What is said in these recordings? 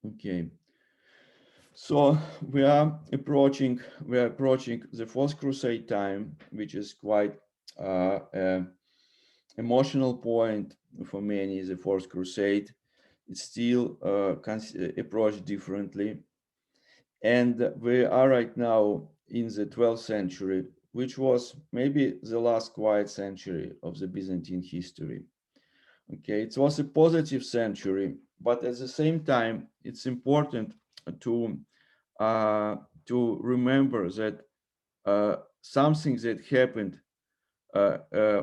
Okay. So we are approaching the Fourth Crusade time, which is quite an emotional point for many. The Fourth Crusade, it's still approached differently, and we are right now in the 12th century, which was maybe the last quiet century of the Byzantine history. Okay, it was a positive century, but at the same time, it's important to uh, remember that something that happened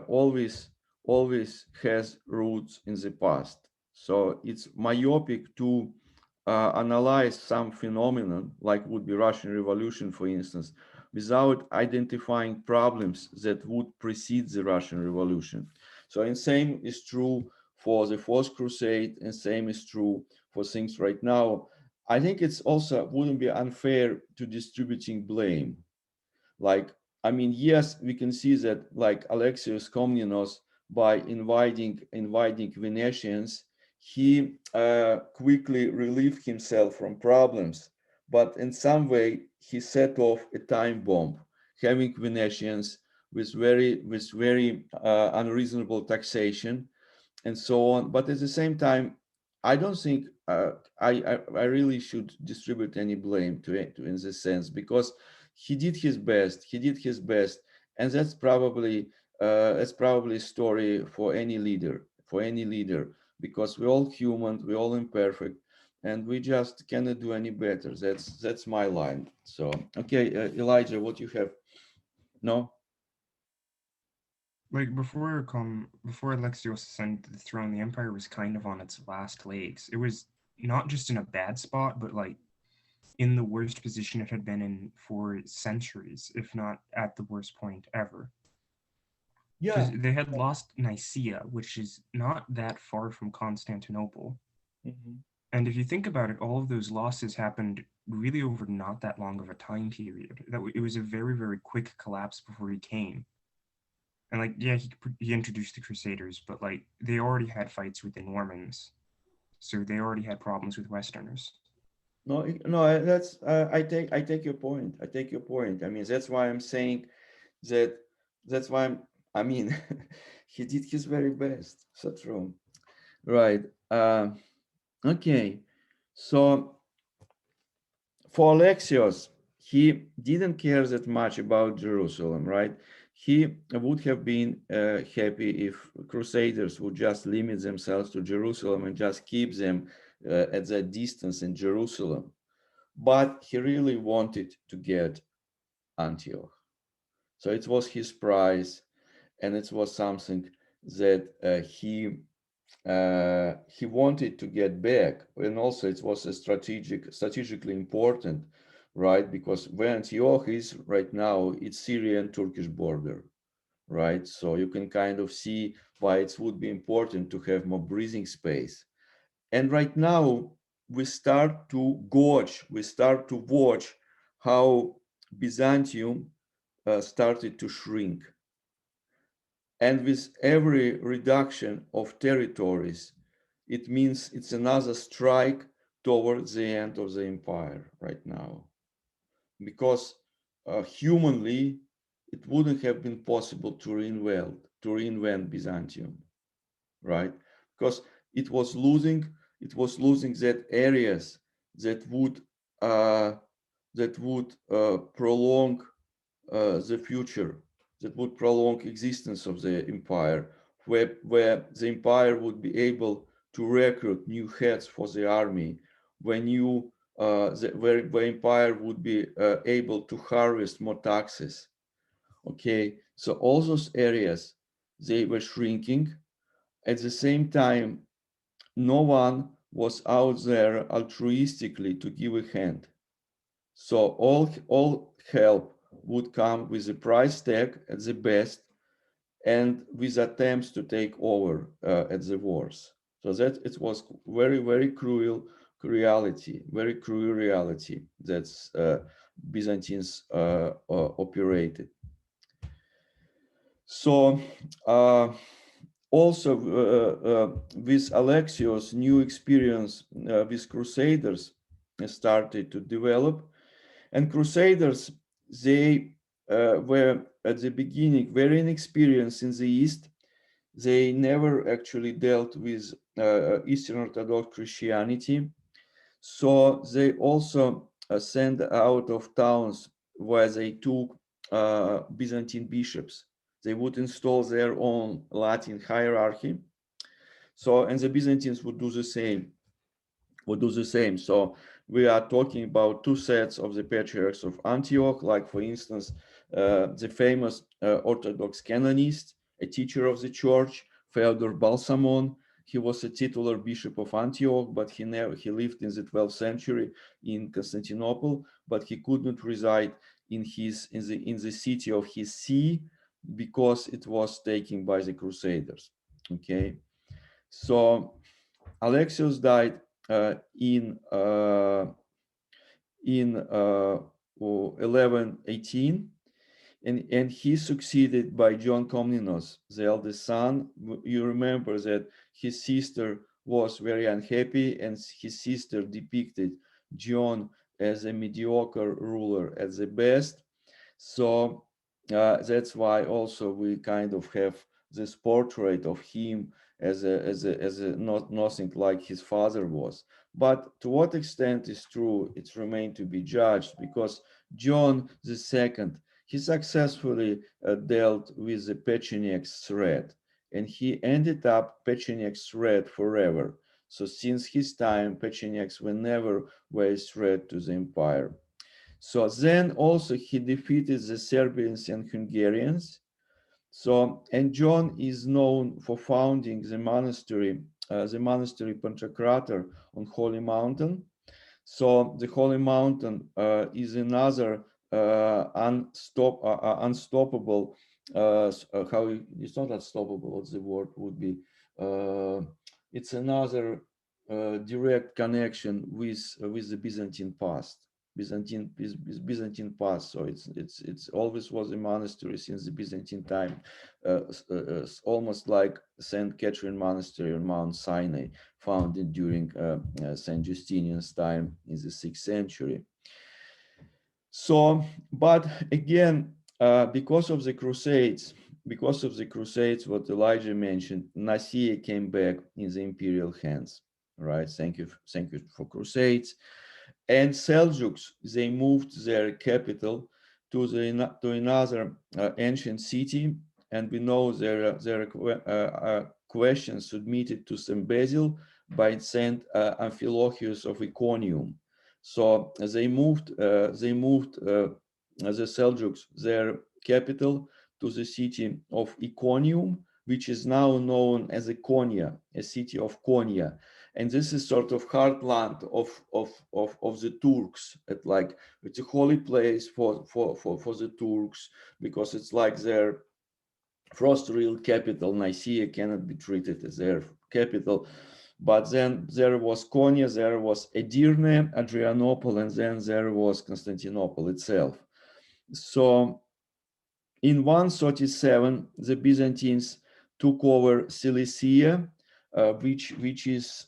always has roots in the past. So it's myopic to analyze some phenomenon, like would be Russian Revolution, for instance, without identifying problems that would precede the Russian Revolution. So, and same is true for the Fourth Crusade, and same is true for things right now. I think it's also wouldn't be unfair to distributing blame. Like, I mean, yes, we can see that like Alexios Komnenos, by inviting Venetians, he quickly relieved himself from problems, but in some way he set off a time bomb, having Venetians with very unreasonable taxation and so on. But at the same time, I don't think I really should distribute any blame to it in this sense, because he did his best. He did his best, and that's probably a story for any leader, because we're all human, we're all imperfect, and we just cannot do any better. That's my line. So okay, Elijah, what you have? No. Like before Alexios ascended to the throne, the empire was kind of on its last legs. It was not just in a bad spot, but like in the worst position it had been in for centuries, if not at the worst point ever. Because Yeah. they had lost Nicaea, which is not that far from Constantinople. Mhm. And if you think about it, all of those losses happened really over not that long of a time period. It was a very, very quick collapse before he came. And like, yeah, he introduced the Crusaders, but like they already had fights with the Normans, so they already had problems with Westerners. No, no, that's I take your point. I take your point. I mean, that's why I'm saying that that's why I mean, he did his very best. So true. Right. Okay. So for Alexios, he didn't care that much about Jerusalem, right? He would have been happy if Crusaders would just limit themselves to Jerusalem and just keep them at that distance in Jerusalem. But he really wanted to get Antioch. So it was his prize, and it was something that he wanted to get back, and also it was a strategically important, right? Because where Antioch is right now, it's Syrian Turkish border, right? So you can kind of see why it would be important to have more breathing space. And right now, we start to watch how Byzantium started to shrink. And with every reduction of territories, it means it's another strike towards the end of the empire right now. Because humanly, it wouldn't have been possible to reinvent Byzantium, right? Because it was losing, that areas that would uh, prolong the future, that would prolong existence of the empire, where the empire would be able to recruit new heads for the army, when where empire would be able to harvest more taxes. Okay, so all those areas, they were shrinking. At the same time, no one was out there altruistically to give a hand. So all help would come with a price tag at the best, and with attempts to take over at the wars. So that it was very cruel very cruel reality that's Byzantines operated. So uh, also with Alexios, new experience with Crusaders started to develop. And Crusaders, they were at the beginning very inexperienced in the East. They never actually dealt with Eastern Orthodox Christianity. So they also sent out of towns where they took Byzantine bishops. They would install their own Latin hierarchy. So, and the Byzantines would do the same. So we are talking about two sets of the patriarchs of Antioch, like for instance, the famous Orthodox canonist, a teacher of the church, Fyodor Balsamon. He was a titular bishop of Antioch, but he lived in the 12th century in Constantinople, but he could not reside in the city of his see because it was taken by the Crusaders. Okay, so Alexios died in 1118, and he succeeded by John Komnenos, the eldest son. You remember that his sister was very unhappy, and his sister depicted John as a mediocre ruler at the best. So that's why also we kind of have this portrait of him as a not nothing like his father was. But to what extent is true, it's remained to be judged, because John II, he successfully dealt with the Pechenegs threat, and he ended up Pechenegs threat forever. So since his time, Pechenegs were a threat to the empire. So then also he defeated the Serbians and Hungarians. So, and John is known for founding the monastery Pantocrator on Holy Mountain. So the Holy Mountain is another unstoppable, it's not unstoppable, what the word would be. It's another direct connection with the Byzantine past. Byzantine past. So it's always was a monastery since the Byzantine time, almost like Saint Catherine Monastery on Mount Sinai, founded during Saint Justinian's time in the 6th century. So, but again, because of the Crusades, what Elijah mentioned, Nicaea came back in the imperial hands. Right? Thank you for Crusades. And Seljuks, they moved their capital to another ancient city, and we know there are questions submitted to St. Basil by Saint Amphilochius of Iconium. So they moved the Seljuks their capital to the city of Iconium, which is now known as Iconia, a city of Konya. And this is sort of heartland of the Turks. It's a holy place for the Turks, because it's like their first real capital. Nicaea cannot be treated as their capital. But then there was Konya, there was Edirne, Adrianople, and then there was Constantinople itself. So in 137, the Byzantines took over Cilicia, which is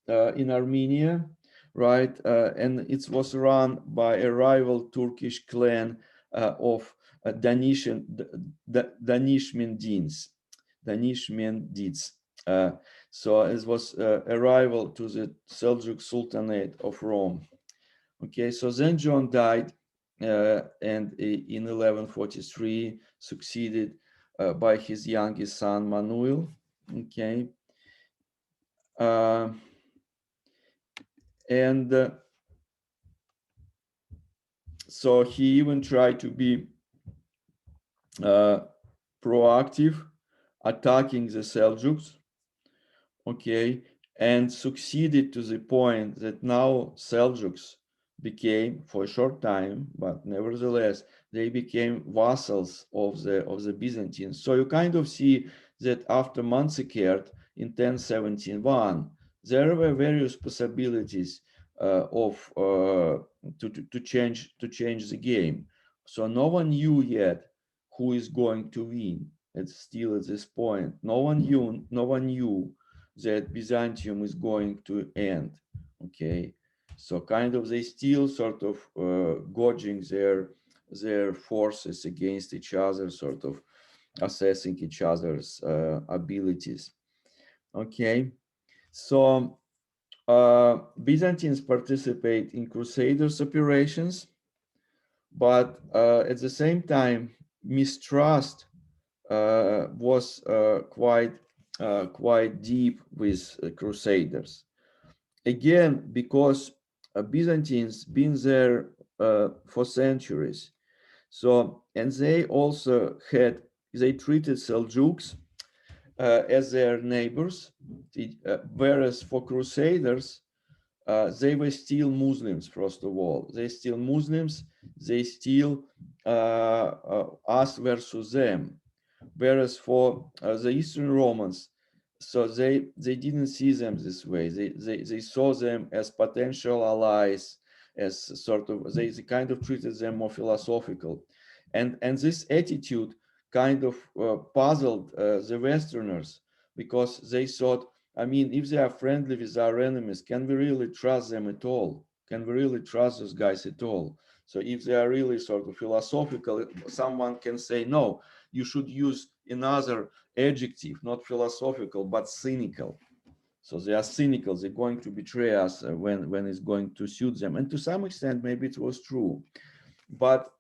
in Armenia, right? And it was run by a rival Turkish clan of Danishmendids. So it was a rival to the Seljuk Sultanate of Rome. Okay, so then John died, and in 1143 succeeded by his youngest son Manuel. Okay. And so he even tried to be proactive, attacking the Seljuks, okay, and succeeded to the point that now Seljuks became, for a short time, but nevertheless, they became vassals of the Byzantines. So you kind of see that after Manzikert in 1071, there were various possibilities to change the game. So no one knew yet who is going to win. It's still at this point. No one knew that Byzantium is going to end. Okay, so kind of they still sort of gauging their forces against each other, sort of assessing each other's abilities. Okay, so Byzantines participate in Crusaders operations, but at the same time, mistrust was quite deep with Crusaders. Again, because Byzantines been there for centuries. So, and they also they treated Seljuks as their neighbors, whereas for Crusaders, they were still Muslims, first of all. They still Muslims, they still us versus them. Whereas for the Eastern Romans, so they didn't see them this way. They saw them as potential allies, as sort of, they kind of treated them more philosophical. And this attitude kind of puzzled the Westerners, because they thought, I mean, if they are friendly with our enemies, can we really trust them at all? Can we really trust those guys at all? So if they are really sort of philosophical, someone can say, no, you should use another adjective, not philosophical, but cynical. So they are cynical. They're going to betray us when it's going to suit them. And to some extent, maybe it was true. But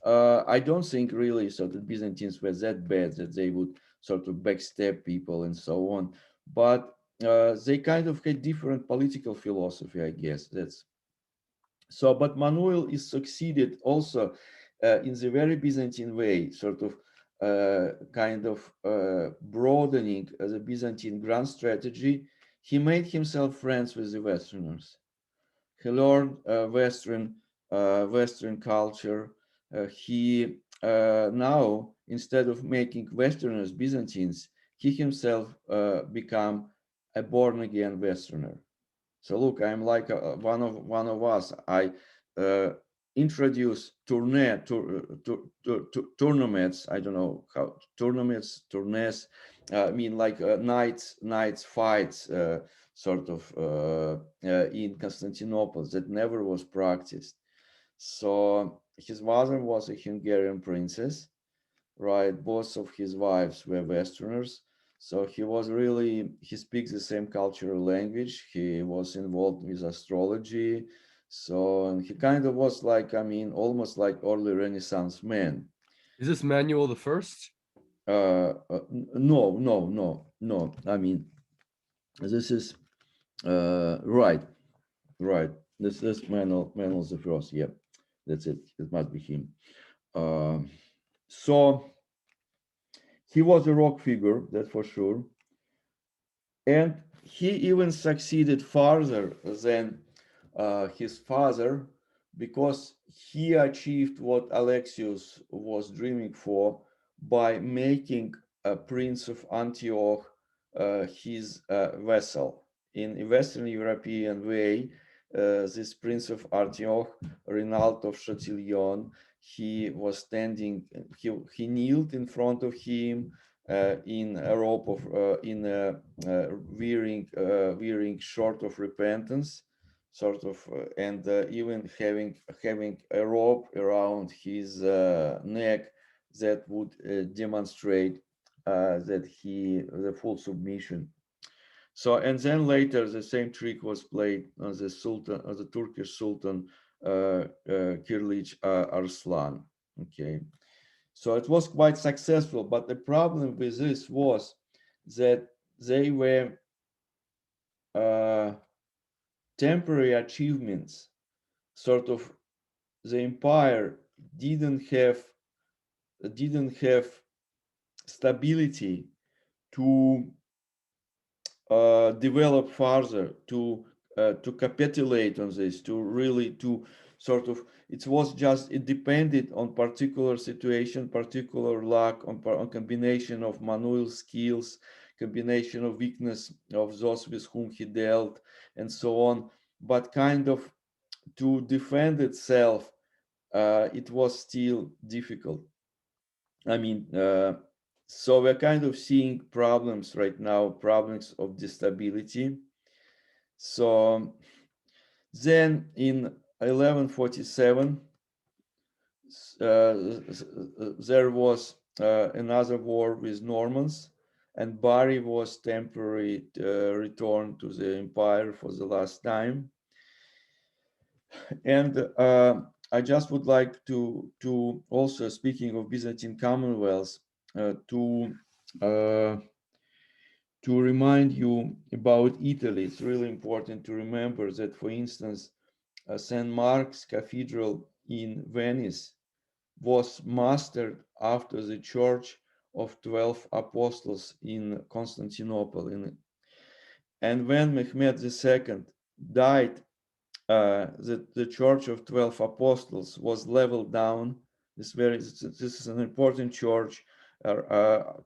I don't think really so that Byzantines were that bad that they would sort of backstab people and so on. But they kind of had different political philosophy, I guess. That's so. But Manuel is succeeded also in the very Byzantine way, sort of kind of broadening the Byzantine grand strategy. He made himself friends with the Westerners. He learned Western culture. He now, instead of making Westerners Byzantines, he himself become a born again Westerner. So look, I'm like one of us. I uh, introduce tournaments. I don't know how tourneys. I mean, like nights fights, sort of in Constantinople that never was practiced. So his mother was a Hungarian princess, right? Both of his wives were Westerners. So he was really, he speaks the same cultural language. He was involved with astrology. So he kind of was like, I mean, almost like early Renaissance man. Is this Manuel the First? No. I mean, this is right. This is Manuel the First. Yeah, that's it. It must be him. So he was a rock figure, that's for sure. And he even succeeded farther than his father, because he achieved what Alexios was dreaming for by making a Prince of Antioch his vassal. In a Western European way, this Prince of Antioch, Renaud of Chatillon, he was standing, he kneeled in front of him in a robe of, wearing short of repentance, sort of, and even having a rope around his neck that would demonstrate that the full submission. So, and then later the same trick was played on the Sultan, on the Turkish Sultan Kirlich Arslan. Okay, so it was quite successful, but the problem with this was that they were temporary achievements. Sort of, the empire didn't have stability to develop further, to capitulate on this, to really to sort of, it was just, it depended on particular situation, particular luck, on combination of Manuel's skills, combination of weakness of those with whom he dealt, and so on. But kind of to defend itself, it was still difficult. I mean, So we're kind of seeing problems right now, problems of instability. So then in 1147, there was another war with Normans, and Bari was temporarily returned to the empire for the last time. And I just would like to also, speaking of Byzantine Commonwealth, to remind you about Italy. It's really important to remember that, for instance, St. Mark's Cathedral in Venice was mastered after the Church of 12 Apostles in Constantinople. And when Mehmed II died, the Church of 12 Apostles was leveled down. This is an important church.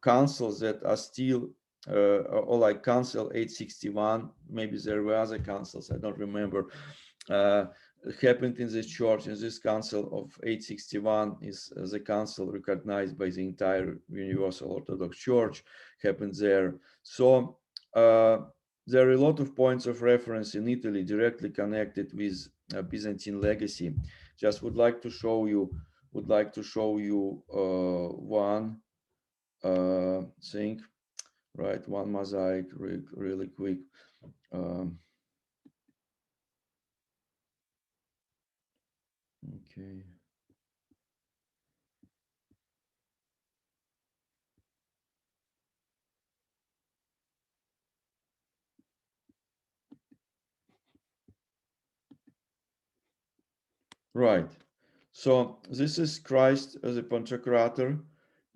Councils that are still, or like Council 861, maybe there were other councils, I don't remember, happened in this church. And this Council of 861 is the council recognized by the entire Universal Orthodox Church, happened there. So there are a lot of points of reference in Italy directly connected with Byzantine legacy. Just would like to show you one thing, right? One mosaic really quick. Okay. Right. So this is Christ as a Pantocrator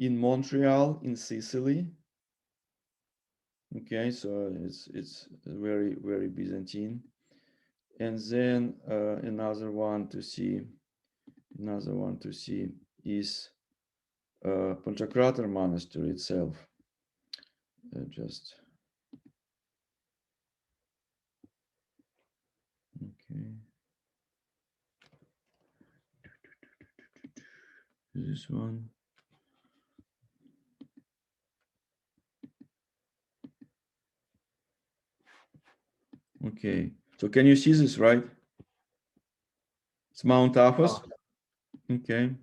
in Montreal, in Sicily. Okay, so it's very, very Byzantine. And then another one to see is Pantocrator Monastery itself. Just okay. This one. Okay, so can you see this, right? It's Mount Athos. Okay.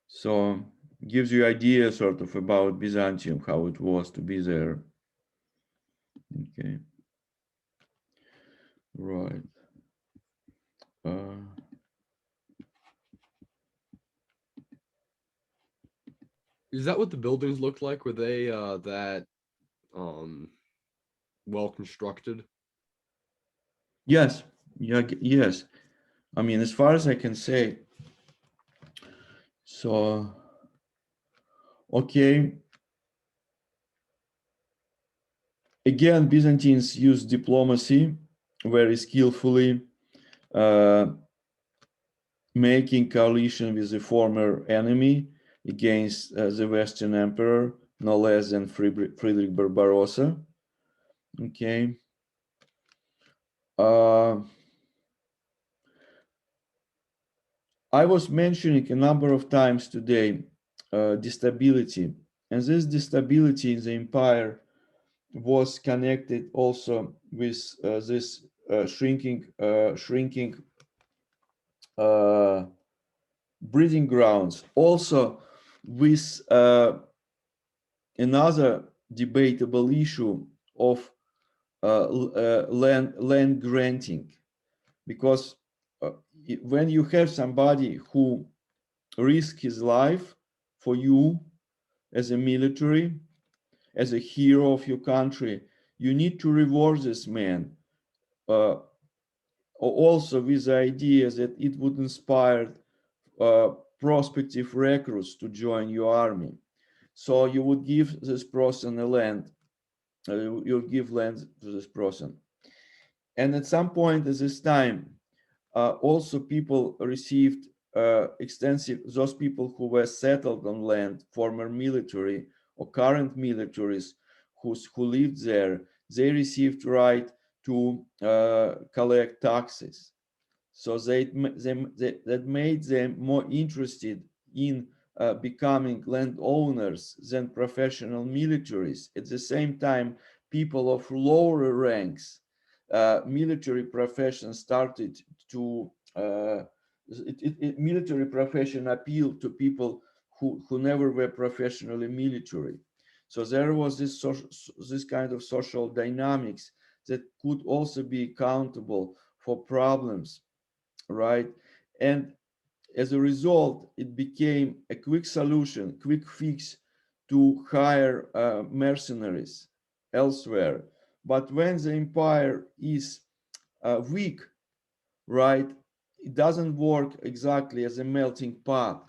So gives you idea sort of about Byzantium, how it was to be there. Okay. Right. Is that what the buildings looked like? Were they that well constructed? Yes. Yeah. Yes. I mean, as far as I can say. So. Okay. Again, Byzantines used diplomacy very skillfully, making coalition with the former enemy against the Western Emperor, no less than Friedrich Barbarossa. Okay. I was mentioning a number of times today destability, and this destability in the empire was connected also with this shrinking breeding grounds, also with another debatable issue of land granting, because when you have somebody who risks his life for you as a military, as a hero of your country, you need to reward this man, also with the idea that it would inspire prospective recruits to join your army. So you would give this person a land, you'll give land to this person. And at some point at this time, also people received extensive, those people who were settled on land, former military or current militaries who lived there, they received right to collect taxes. So that made them more interested in becoming landowners than professional militaries. At the same time, people of lower ranks, military profession started to, military profession appealed to people who never were professionally military. So there was this kind of social dynamics that could also be accountable for problems, right? And as a result, it became a quick solution, quick fix to hire mercenaries elsewhere. But when the empire is weak, right, it doesn't work exactly as a melting pot.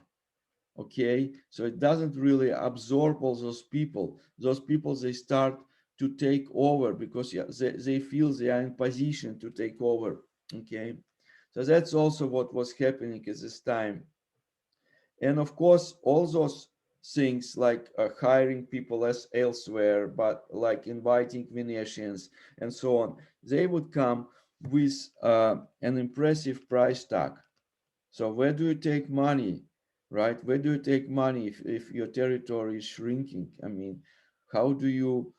Okay, so it doesn't really absorb all those people. Those people, they start to take over because yeah, they feel they are in position to take over. Okay, so that's also what was happening at this time. And of course, all those things like hiring people as elsewhere, but like inviting Venetians and so on, they would come with an impressive price tag. So where do you take money, right? Where do you take money if your territory is shrinking? I mean, how do you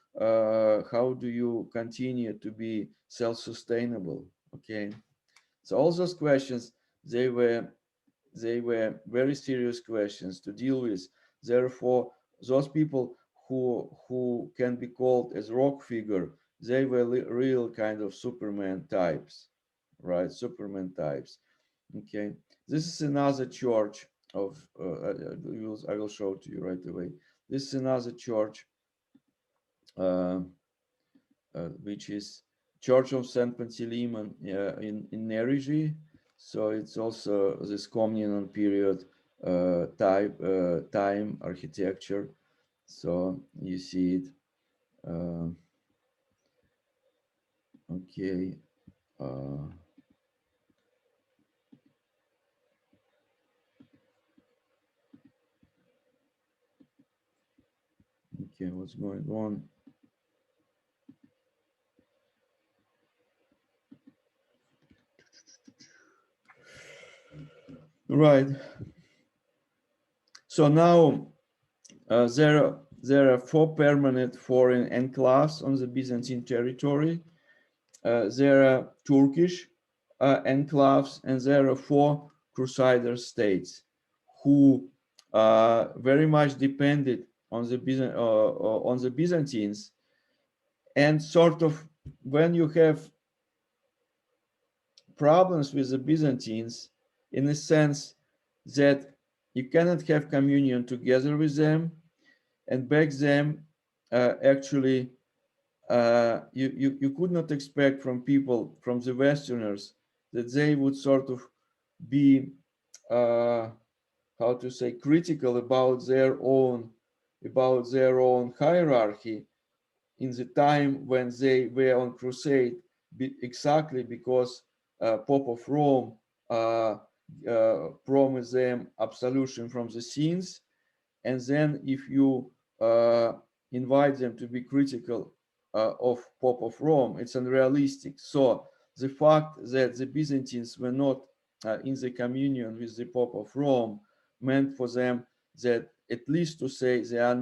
continue to be self-sustainable? Okay, so all those questions, they were they were very serious questions to deal with. Therefore, those people who can be called as rock figure, they were real kind of Superman types, right? Superman types. Okay, this is another church of. I will show it to you right away. This is another church, uh, which is Church of Saint Panteleimon in Neriji. So it's also this communal period time architecture. So you see it. Uh, okay. Uh, okay, what's going on? Right. So now there are four permanent foreign enclaves on the Byzantine territory. There are Turkish enclaves, and there are four Crusader states who very much depended on the Byzantines. And sort of when you have problems with the Byzantines, in the sense that you cannot have communion together with them, and back then actually you could not expect from people, from the Westerners, that they would sort of be how to say, critical about their own hierarchy in the time when they were on crusade, exactly because Pope of Rome promised them absolution from the sins. And then if you invite them to be critical of Pope of Rome, it's unrealistic. So the fact that the Byzantines were not in the communion with the Pope of Rome meant for them that at least to say they are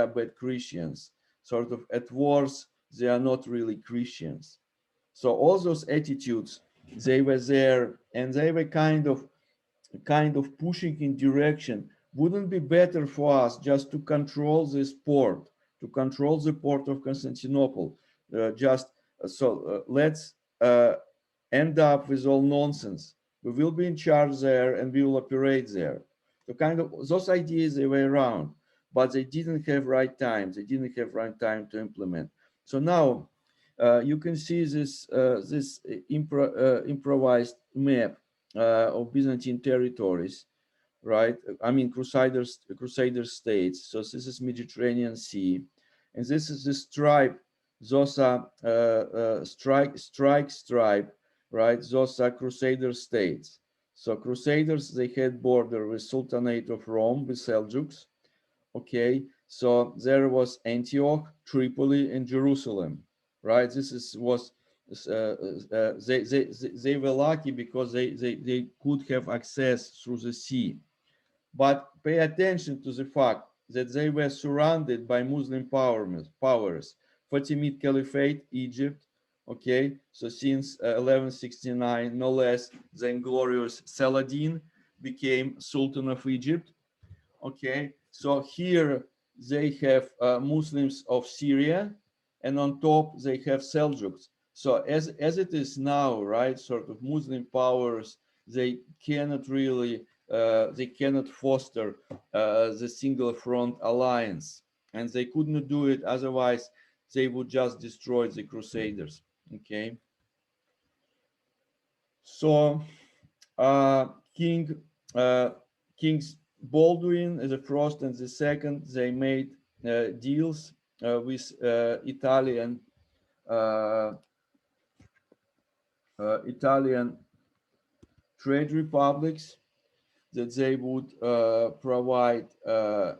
bad Christians, sort of at worst they are not really Christians. So all those attitudes, they were there, and they were kind of pushing in direction. Wouldn't be better for us just to control this port, to control the port of Constantinople? Just so let's end up with all nonsense. We will be in charge there and we will operate there. So kind of those ideas, they were around, but they didn't have right time. They didn't have right time to implement. So now you can see this improvised map of Byzantine territories, right? I mean, Crusader states. So this is Mediterranean Sea, and this is the stripe. Those are stripe, right? Those are Crusader states. So Crusaders, they had border with Sultanate of Rome, with Seljuks. Okay, so there was Antioch, Tripoli, and Jerusalem, right? This was They were lucky because they could have access through the sea. But pay attention to the fact that they were surrounded by Muslim powers. Fatimid Caliphate, Egypt, okay, so since 1169, no less than glorious Saladin became Sultan of Egypt, okay. So here they have Muslims of Syria, and on top they have Seljuks. So as it is now, right, sort of Muslim powers, they cannot really they cannot foster the single front alliance, and they could not do it otherwise. They would just destroy the Crusaders. Okay. So King Kings Baldwin the first and the second, they made deals with Italian trade republics, that they would provide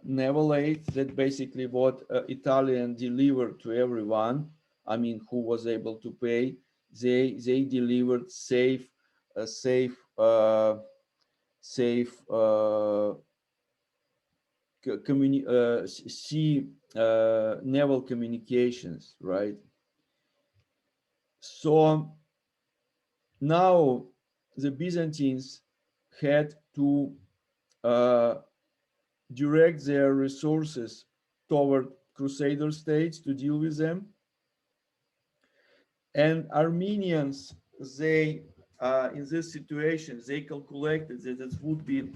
naval aid. That basically what Italian delivered to everyone. I mean, who was able to pay. They delivered safe sea naval communications, right? So now the Byzantines had to direct their resources toward Crusader states to deal with them. And Armenians, they, in this situation, they calculated that it would be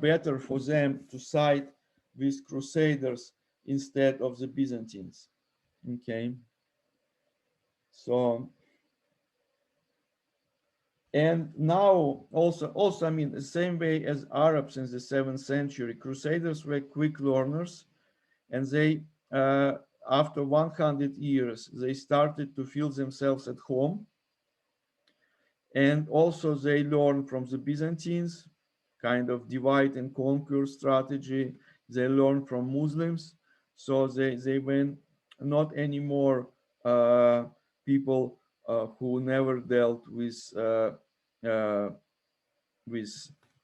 better for them to side with Crusaders instead of the Byzantines. Okay. So, and now also, I mean, the same way as Arabs in the 7th century, Crusaders were quick learners, and they, after 100 years, they started to feel themselves at home. And also they learned from the Byzantines, kind of divide and conquer strategy. They learned from Muslims. So they were not anymore people who never dealt with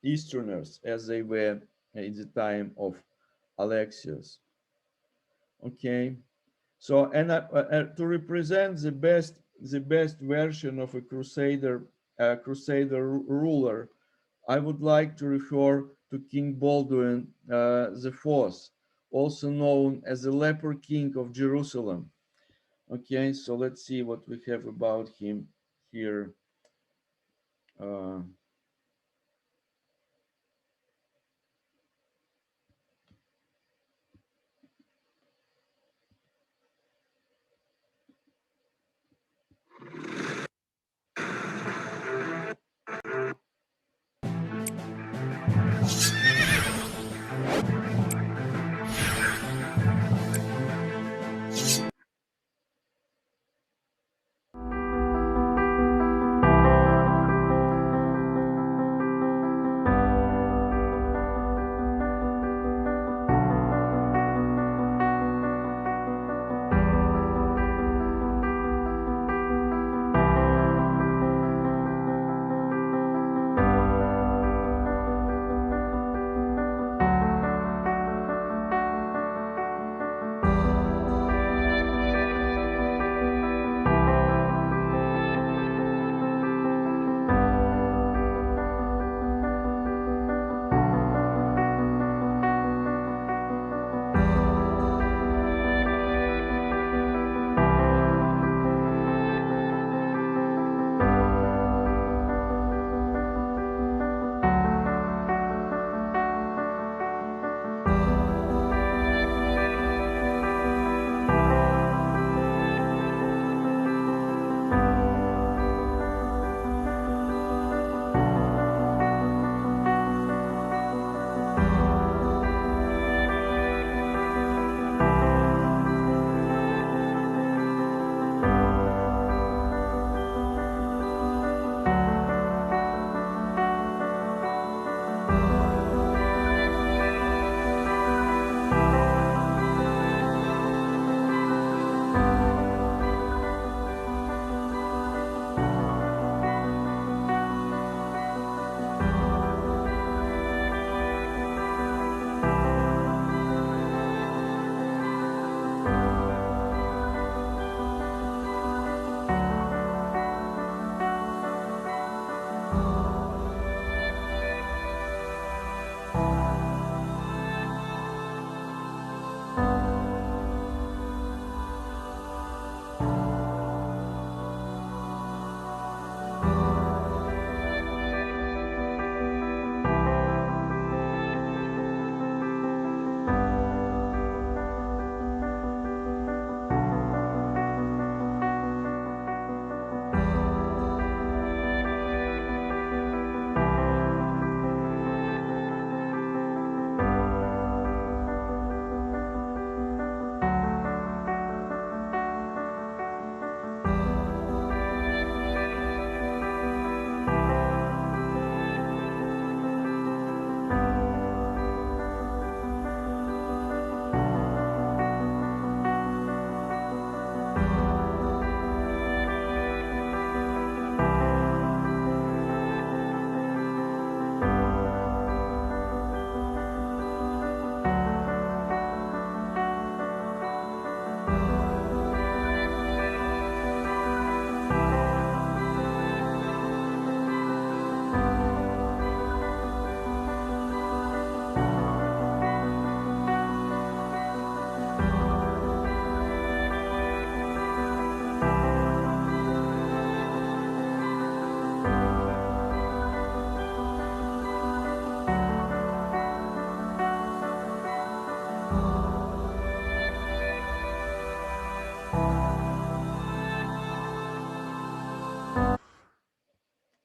Easterners as they were in the time of Alexios. Okay, so and to represent the best version of a crusader ruler, I would like to refer to King Baldwin the Fourth, also known as the Leper King of Jerusalem. Okay, so let's see what we have about him here.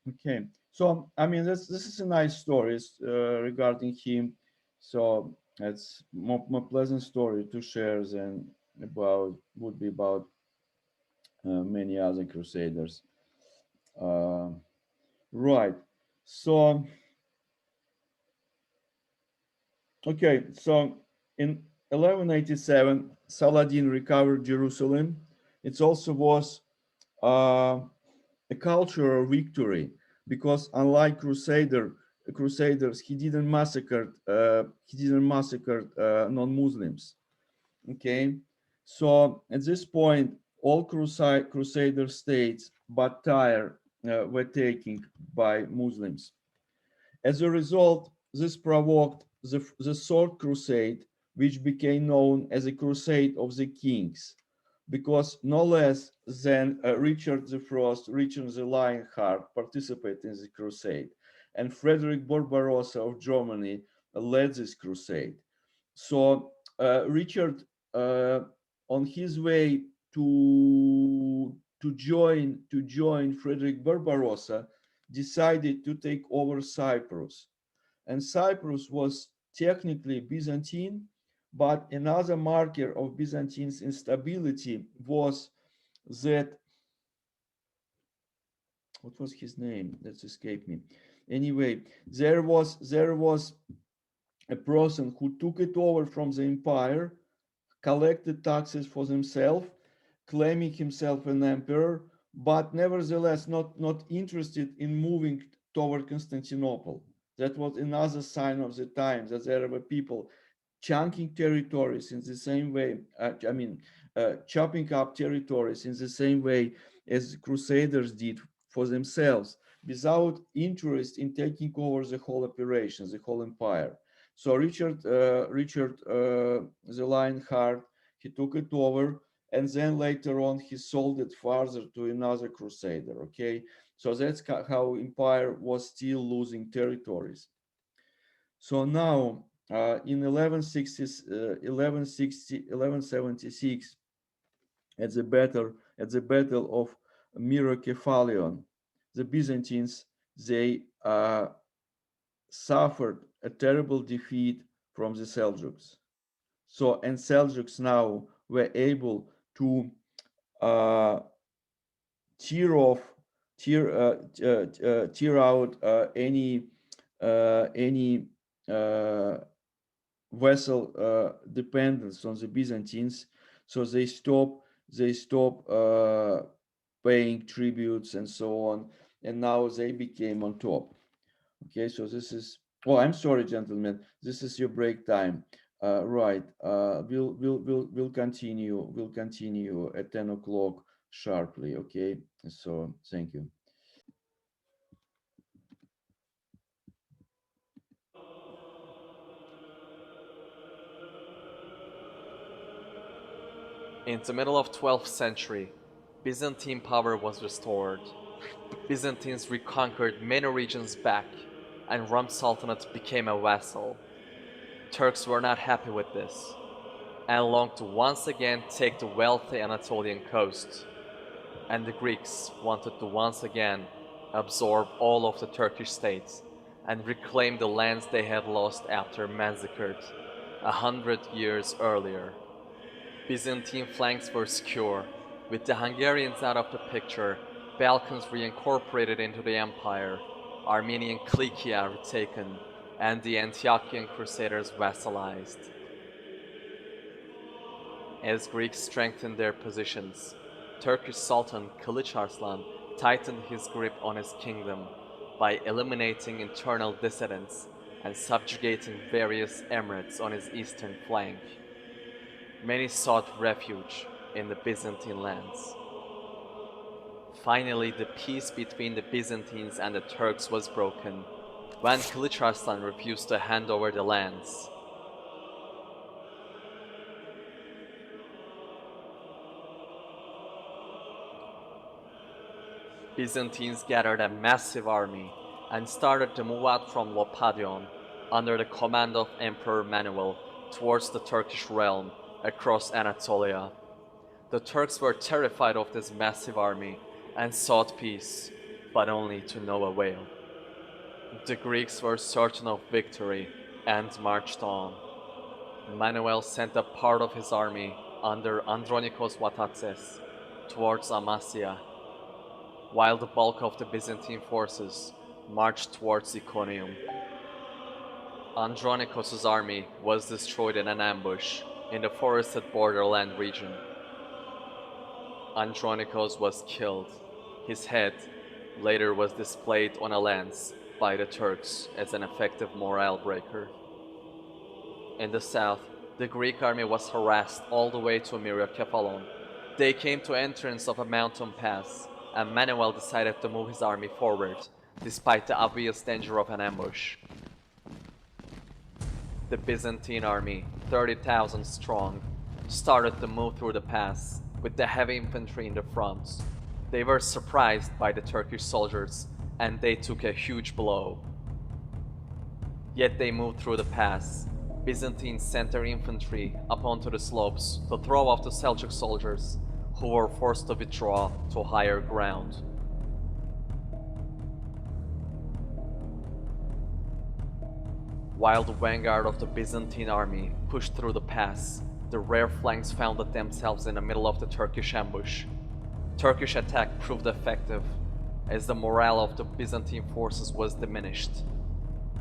Okay, so I mean, this is a nice story regarding him. So it's more pleasant story to share than about would be about many other crusaders. Uh, right. So okay, so in 1187, Saladin recovered Jerusalem. It also was uh, a cultural victory because unlike crusaders, he didn't massacre non-Muslims. Okay, so at this point, all crusader states but Tyre were taken by Muslims. As a result, this provoked the Third Crusade, which became known as the Crusade of the Kings, because no less than Richard I, Richard the Lionheart, participated in the crusade, and Frederick Barbarossa of Germany led this crusade. So Richard, uh, on his way to join Frederick Barbarossa, decided to take over Cyprus. And Cyprus was technically Byzantine, but another marker of Byzantine's instability was that, what was his name? That's escaped me. Anyway, there was a person who took it over from the empire, collected taxes for himself, claiming himself an emperor, but nevertheless not interested in moving toward Constantinople. That was another sign of the times, that there were people chunking territories in the same way, chopping up territories in the same way as Crusaders did for themselves, without interest in taking over the whole operation, the whole empire. So Richard the Lionheart, he took it over, and then later on he sold it further to another crusader. Okay, so that's how empire was still losing territories. So now in 1176, at the battle of Myrokephalion, the Byzantines, they suffered a terrible defeat from the Seljuks. So, and Seljuks now were able to uh, tear off, tear out any uh, vessel dependence on the Byzantines. So they stop paying tributes and so on, and now they became on top. Okay, so this is. Oh, I'm sorry, gentlemen. This is your break time. Right. We'll continue. We'll continue at 10 o'clock sharply. Okay. So thank you. In the middle of 12th century, Byzantine power was restored. Byzantines reconquered many regions back, and Rum Sultanate became a vassal. Turks were not happy with this, and longed to once again take the wealthy Anatolian coast. And the Greeks wanted to once again absorb all of the Turkish states and reclaim the lands they had lost after massacred 100 years earlier. Byzantine flanks were secure. With the Hungarians out of the picture, Balkans reincorporated into the empire, Armenian Kilikia retaken, and the Antiochian Crusaders vassalized. As Greeks strengthened their positions, Turkish Sultan Kılıç Arslan tightened his grip on his kingdom by eliminating internal dissidents and subjugating various emirates on his eastern flank. Many sought refuge in the Byzantine lands. Finally, the peace between the Byzantines and the Turks was broken when Kılıç Arslan refused to hand over the lands. Byzantines gathered a massive army and started to move out from Lopadion under the command of Emperor Manuel towards the Turkish realm across Anatolia. The Turks were terrified of this massive army and sought peace, but only to no avail. The Greeks were certain of victory and marched on. Manuel sent a part of his army under Andronikos Vatatzes towards Amasya, while the bulk of the Byzantine forces marched towards Iconium. Andronikos' army was destroyed in an ambush in the forested borderland region. Andronikos was killed. His head later was displayed on a lance by the Turks as an effective morale breaker. In the south, the Greek army was harassed all the way to Myriokephalon. They came to entrance of a mountain pass, and Manuel decided to move his army forward, despite the obvious danger of an ambush. The Byzantine army, 30,000 strong, started to move through the pass, with the heavy infantry in the front. They were surprised by the Turkish soldiers, and they took a huge blow. Yet they moved through the pass. Byzantine sent their infantry up onto the slopes to throw off the Seljuk soldiers, who were forced to withdraw to higher ground. While the vanguard of the Byzantine army pushed through the pass, the rear flanks found themselves in the middle of the Turkish ambush. Turkish attack proved effective, as the morale of the Byzantine forces was diminished.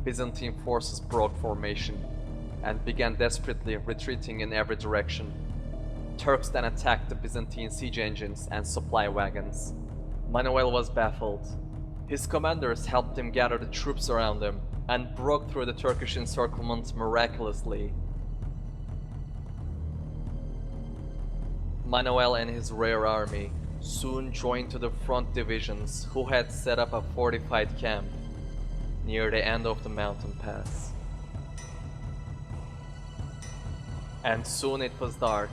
Byzantine forces broke formation and began desperately retreating in every direction. Turks then attacked the Byzantine siege engines and supply wagons. Manuel was baffled. His commanders helped him gather the troops around him and broke through the Turkish encirclement miraculously. Manuel and his rear army soon joined to the front divisions, who had set up a fortified camp near the end of the mountain pass. And soon it was dark.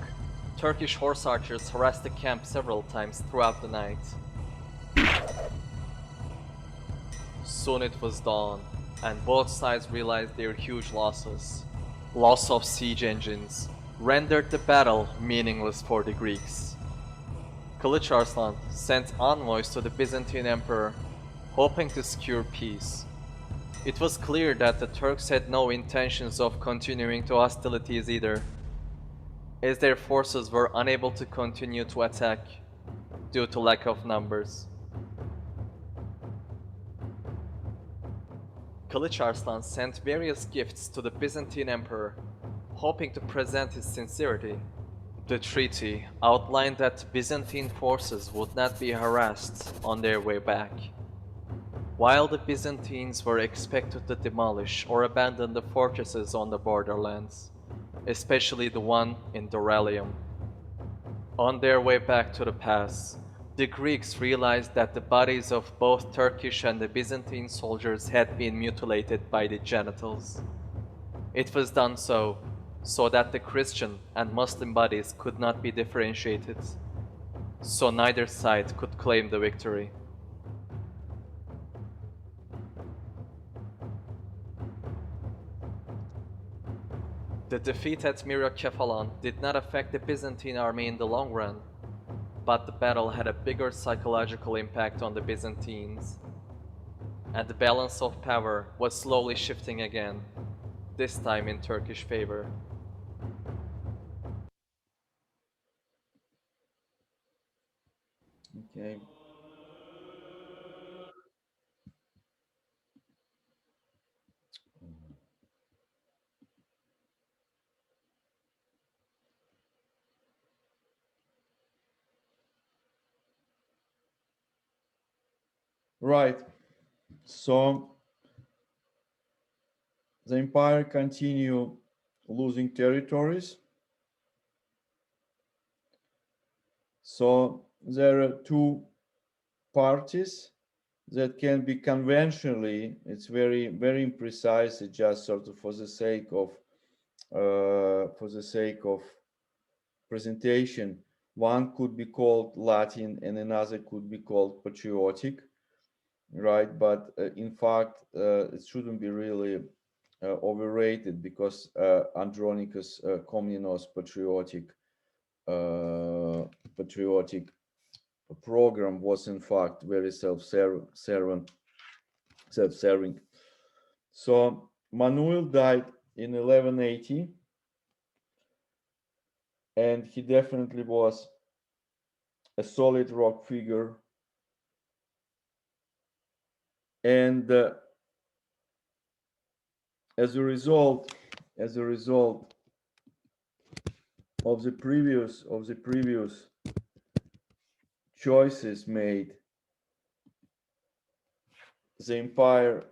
Turkish horse archers harassed the camp several times throughout the night. Soon it was dawn, and both sides realized their huge losses. Loss of siege engines rendered the battle meaningless for the Greeks. Kılıç Arslan sent envoys to the Byzantine emperor, hoping to secure peace. It was clear that the Turks had no intentions of continuing to hostilities either, as their forces were unable to continue to attack due to lack of numbers. Kılıç Arslan sent various gifts to the Byzantine emperor, hoping to present his sincerity. The treaty outlined that Byzantine forces would not be harassed on their way back, while the Byzantines were expected to demolish or abandon the fortresses on the borderlands, especially the one in Doralium. On their way back to the pass, the Greeks realized that the bodies of both Turkish and the Byzantine soldiers had been mutilated by the genitals. It was done so that the Christian and Muslim bodies could not be differentiated, so neither side could claim the victory. The defeat at Myriokephalon did not affect the Byzantine army in the long run, but the battle had a bigger psychological impact on the Byzantines, and the balance of power was slowly shifting again, this time in Turkish favor. Okay. Right. So the empire continued losing territories. So there are two parties that can be conventionally, it's very, very imprecise, it's just sort of for the sake of presentation. One could be called Latin and another could be called patriotic, right? But in fact, it shouldn't be really overrated, because Andronicus Komnenos patriotic program was in fact very self-serving. So Manuel died in 1180, and he definitely was a solid rock figure. And as a result of the previous choices made, the empire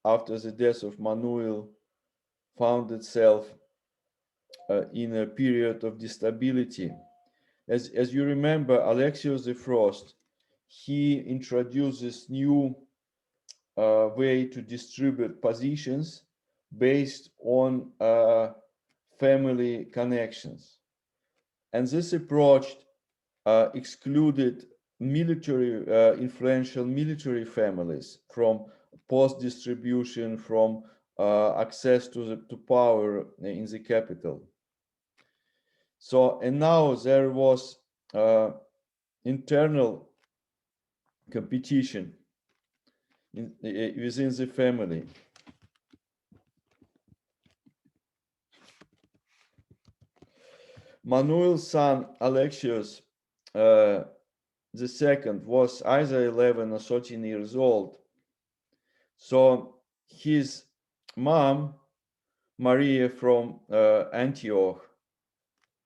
after the death of Manuel found itself in a period of instability. As you remember, Alexios I, he introduced this new way to distribute positions based on family connections. And this approach excluded influential military families from post distribution, from access to power in the capital. So, and now there was internal competition within the family. Manuel's son Alexios II was either 11 or 13 years old. So his mom, Maria from Antioch,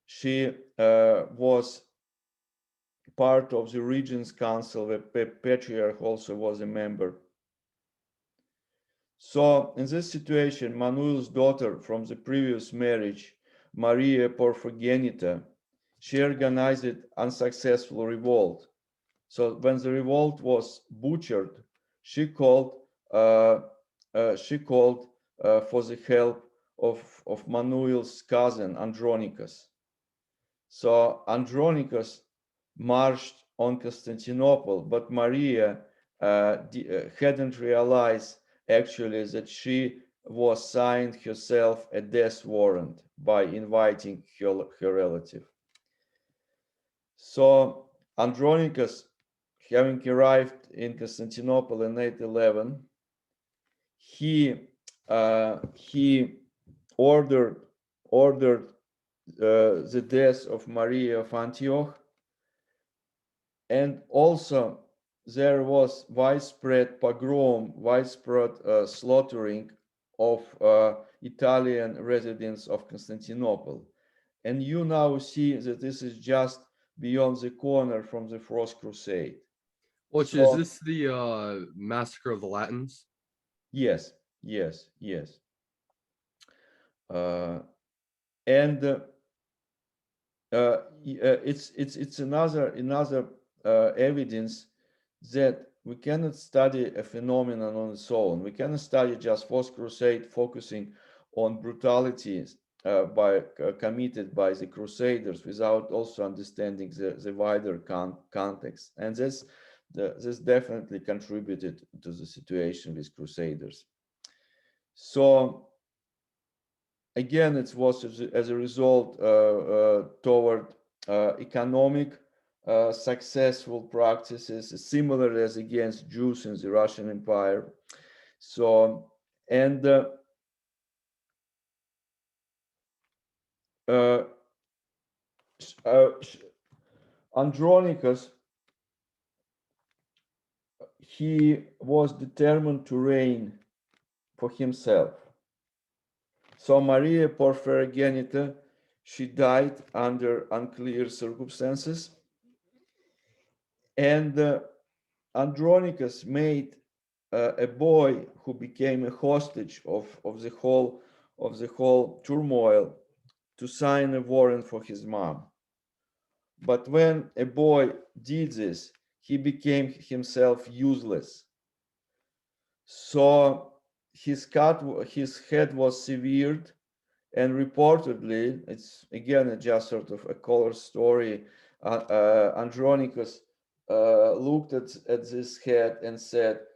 she was part of the Regent's Council, where Patriarch also was a member. So in this situation, Manuel's daughter from the previous marriage, Maria Porphyrogenita, she organized an unsuccessful revolt. So when the revolt was butchered, she called for the help of Manuel's cousin Andronicus. So Andronicus marched on Constantinople, but Maria hadn't realized actually that she was signed herself a death warrant by inviting her relative. So Andronicus, having arrived in Constantinople in 811, he ordered the death of Maria of Antioch, and also there was widespread pogrom, widespread slaughtering of Italian residents of Constantinople. And you now see that this is just beyond the corner from the Fourth Crusade. Which is this the massacre of the Latins? Yes. It's another evidence that we cannot study a phenomenon on its own. We cannot study just Fourth Crusade focusing on brutalities committed by the Crusaders without also understanding the wider context. And this definitely contributed to the situation with Crusaders. So again, it was as a result toward economic successful practices, similar as against Jews in the Russian Empire. So, and Andronicus, he was determined to reign for himself. So Maria Porphyrogenita, she died under unclear circumstances, and Andronicus made a boy who became a hostage of the whole turmoil to sign a warrant for his mom. But when a boy did this, he became himself useless. So his head was severed, and reportedly, it's again just sort of a color story. Andronicus looked at this head and said,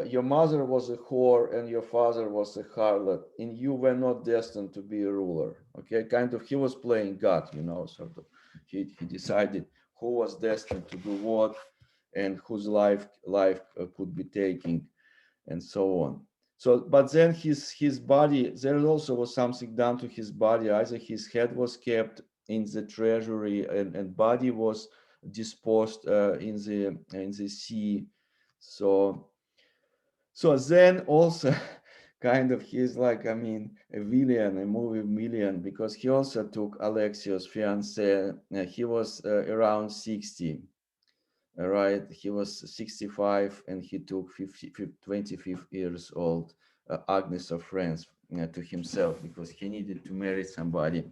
your mother was a whore and your father was a harlot, and you were not destined to be a ruler. Okay, kind of, he was playing God, sort of. He decided who was destined to do what, and whose life could be taken, and so on. So, but then his body, there also was something done to his body. Either his head was kept in the treasury, and body was disposed in the sea. So then also kind of he's like, I mean, a villain, a movie villain, because he also took Alexios' fiance. He was around 60. Right, he was 65, and he took 25 years old Agnes of France to himself, because he needed to marry somebody.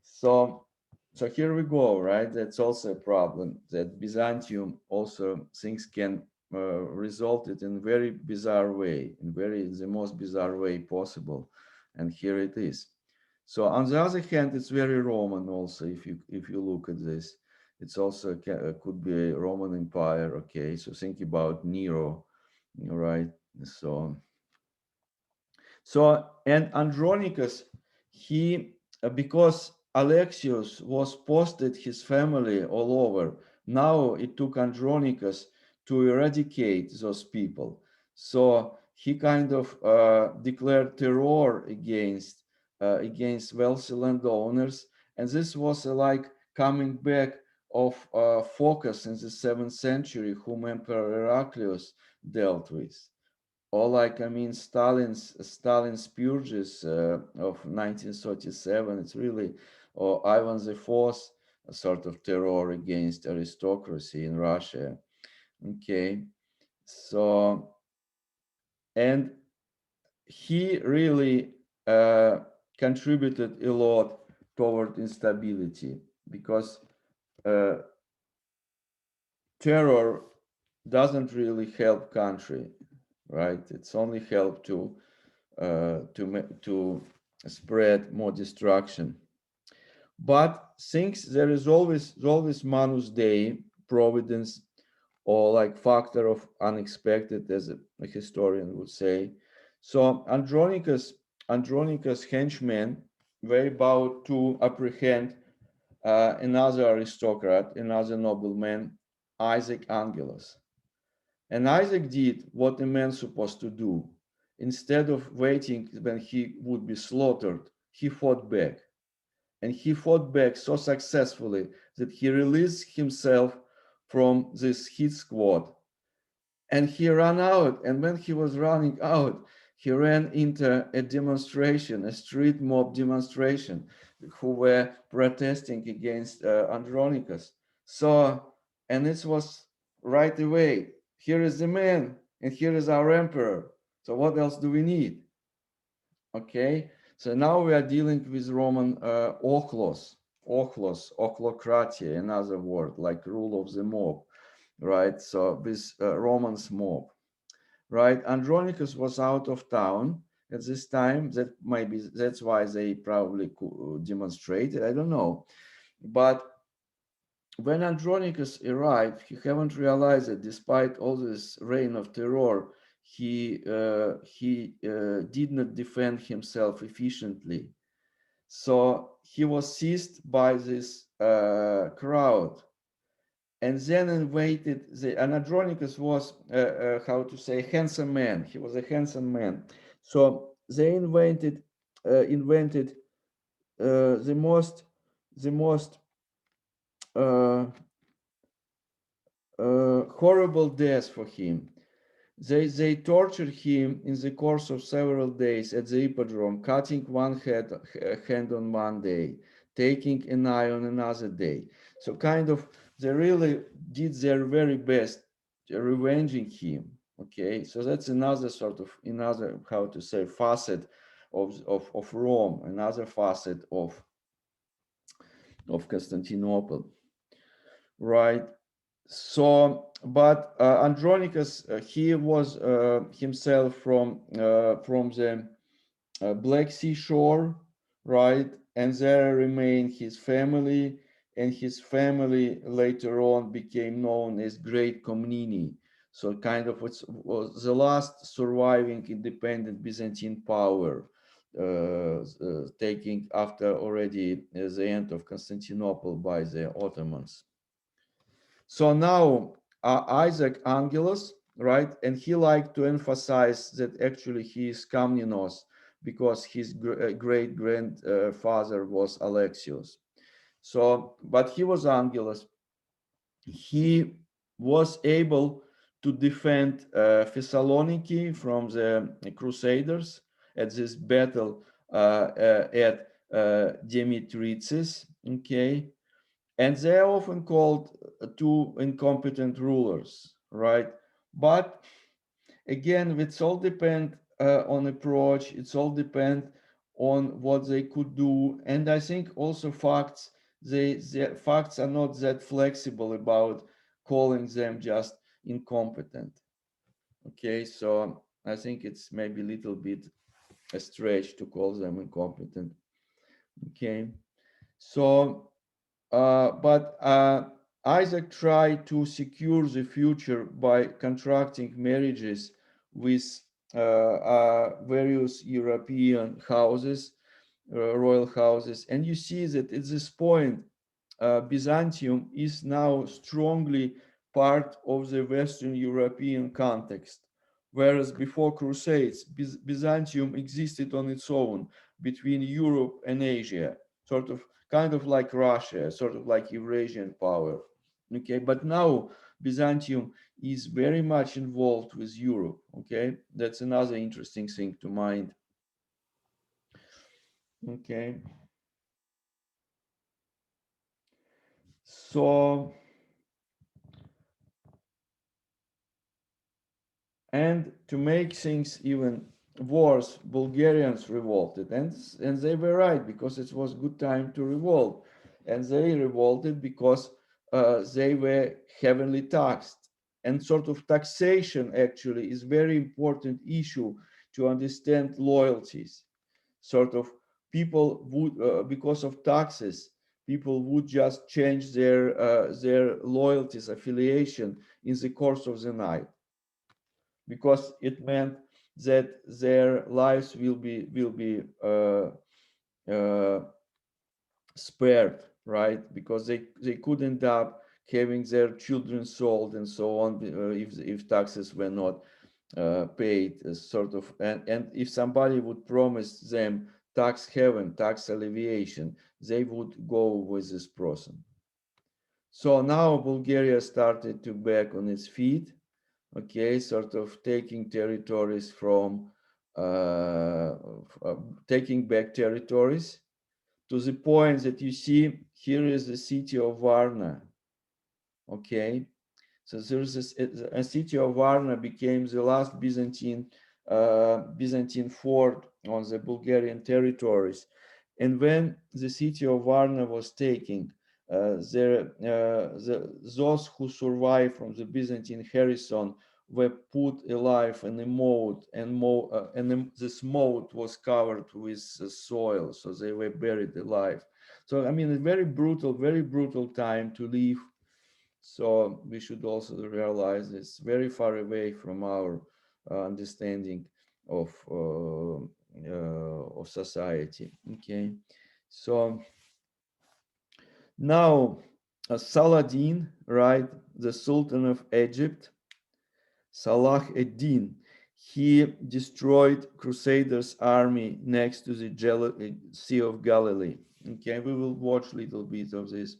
So here we go, right? That's also a problem, that Byzantium also things can result it in very bizarre way, in the most bizarre way possible, and here it is. So on the other hand, it's very Roman also. If you look at this, it's also could be a Roman Empire. Okay, so think about Nero, right? And Andronicus, he because Alexius was posted his family all over. Now it took Andronicus to eradicate those people. So he kind of declared terror against wealthy landowners, and this was like coming back of focus in the 7th century, whom Emperor Heraclius dealt with. Or like, I mean, Stalin's purges of 1937. It's really, or Ivan IV, a sort of terror against aristocracy in Russia. Okay, so, and he really contributed a lot toward instability, because terror doesn't really help country, right? It's only help to spread more destruction. But since there is always manus Dei, providence, or like factor of unexpected, as a historian would say. So Andronicus henchmen were about to apprehend another aristocrat, another nobleman, Isaac Angelus. And Isaac did what a man supposed to do. Instead of waiting when he would be slaughtered, he fought back. And he fought back so successfully that he released himself from this hit squad. And he ran out. And when he was running out, he ran into a demonstration, a street mob demonstration, who were protesting against Andronicus. So, and it was right away, here is the man, and here is our emperor. So what else do we need? Okay, so now we are dealing with Roman ochlokratia, another word, like rule of the mob, right? So with Romans mob, right? Andronicus was out of town at this time. That's why they probably demonstrated, I don't know. But when Andronicus arrived, he haven't realized that despite all this reign of terror, he did not defend himself efficiently. So he was seized by this crowd, and then invaded and Andronicus was how to say, handsome man. He was a handsome man. So they invented the most horrible death for him. They tortured him in the course of several days at the hippodrome, cutting one hand on one day, taking an eye on another day. So kind of they really did their very best revenging him. Okay, so that's another how to say, facet of Rome, another facet of Constantinople, right? So, but Andronicus, he was himself from the Black Sea shore, right? And there remained his family, and his family later on became known as Great Comneni. So kind of it was the last surviving independent Byzantine power, taking after already the end of Constantinople by the Ottomans. So now Isaac Angelos, right, and he liked to emphasize that actually he is Komnenos because his great grandfather was Alexios. So, but he was Angelos. He was able to defend Thessaloniki from the Crusaders at this battle at Demetrices. Okay, and they are often called two incompetent rulers, right? But again, it's all depend on approach. It's all depend on what they could do, and I think also facts. The facts are not that flexible about calling them just incompetent. Okay, so I think it's maybe a little bit a stretch to call them incompetent. Okay, so but Isaac tried to secure the future by contracting marriages with various European houses, royal houses. And you see that at this point, Byzantium is now strongly part of the Western European context. Whereas before Crusades, Byzantium existed on its own between Europe and Asia, sort of kind of like Russia, sort of like Eurasian power. Okay, but now Byzantium is very much involved with Europe. Okay, that's another interesting thing to mind. Okay, so and to make things even worse, Bulgarians revolted, and they were right because it was good time to revolt, and they revolted because they were heavily taxed, and sort of taxation actually is very important issue to understand loyalties. Sort of people would because of taxes, people would just change their loyalties, affiliation in the course of the night, because it meant that their lives will be spared, right? Because they could end up having their children sold and so on if taxes were not paid, sort of, and if somebody would promise them tax heaven, tax alleviation, they would go with this person. So now Bulgaria started to back on its feet. Okay, sort of taking territories from taking back territories, to the point that you see here is the city of Varna. Okay, so there's a city of Varna became the last Byzantine fort on the Bulgarian territories, and when the city of Varna was taken, those who survived from the Byzantine garrison were put alive in a moat, and this moat was covered with soil, so they were buried alive. So I mean, a very brutal time to live. So we should also realize it's very far away from our understanding of society. Okay, so now Saladin, right, the Sultan of Egypt, Salah ad-Din, he destroyed Crusaders' army next to the Sea of Galilee. Okay, we will watch a little bit of this.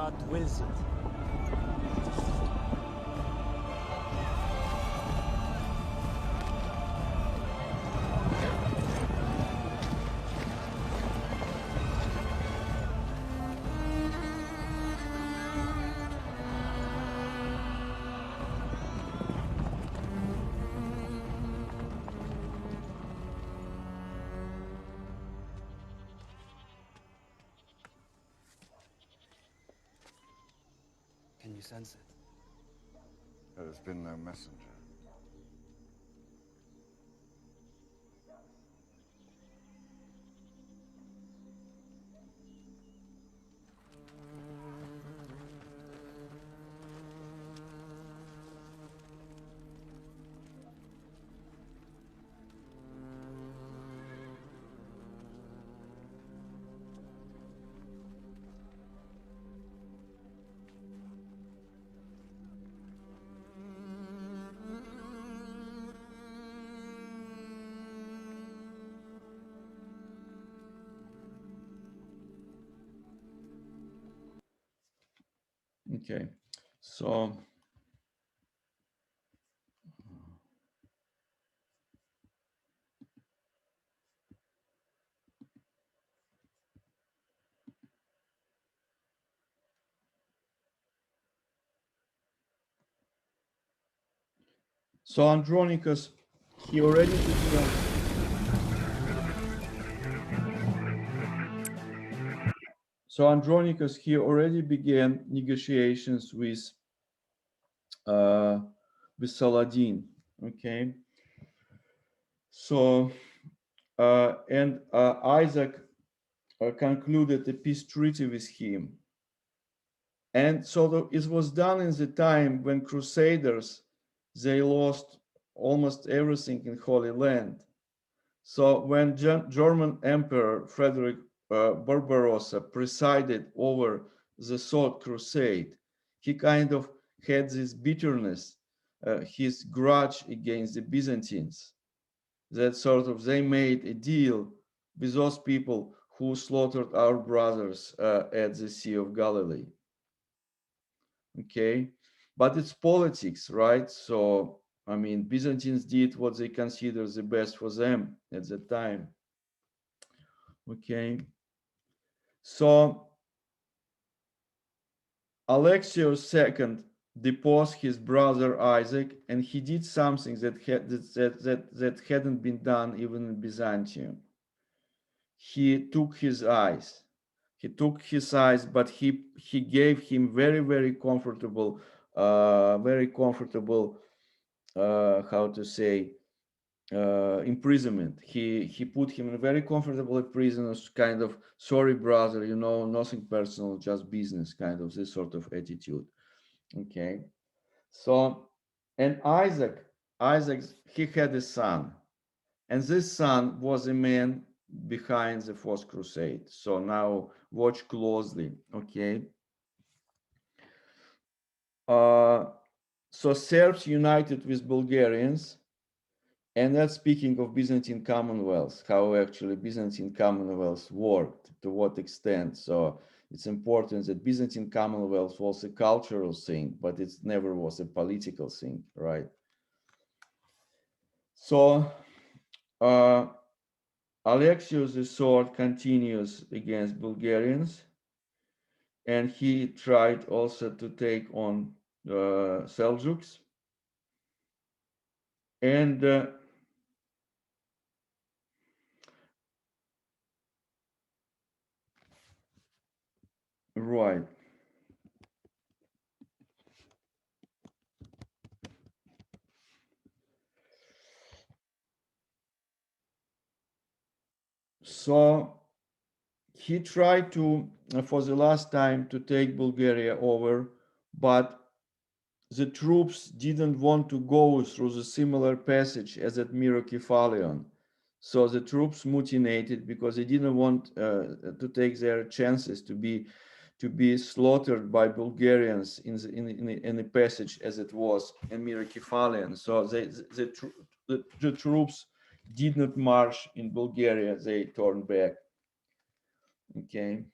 God wills it. Can you sense it? There has been no messenger. Okay, so Andronicus, he already began. So Andronicus, he already began negotiations with Saladin. Okay, so and Isaac concluded a peace treaty with him, and so it was done in the time when Crusaders, they lost almost everything in Holy Land. So when German Emperor Frederick Barbarossa presided over the Third Crusade, he kind of had this bitterness, his grudge against the Byzantines, that sort of they made a deal with those people who slaughtered our brothers at the Sea of Galilee. Okay, but it's politics, right? So I mean, Byzantines did what they consider the best for them at the time. Okay, so Alexios II deposed his brother Isaac, and he did something that hadn't been done even in Byzantium. He took his eyes. He took his eyes, but he gave him very comfortable, how to say, imprisonment. He put him in a very comfortable prison, kind of, sorry brother, you know, nothing personal, just business, kind of this sort of attitude. Okay, so and Isaac, he had a son, and this son was a man behind the Fourth Crusade. So now watch closely. Okay, so Serbs united with Bulgarians. And that's speaking of Byzantine Commonwealth, how actually Byzantine Commonwealth worked, to what extent. So it's important that Byzantine Commonwealth was a cultural thing, but it never was a political thing, right? So Alexios III continues against Bulgarians, and he tried also to take on Seljuks. And right. So he tried to, for the last time, to take Bulgaria over, but the troops didn't want to go through the similar passage as at Myrokephalion. So the troops mutinated because they didn't want to take their chances to be slaughtered by Bulgarians in the passage as it was in Myrokephalion. So the troops did not march in Bulgaria; they turned back. Okay.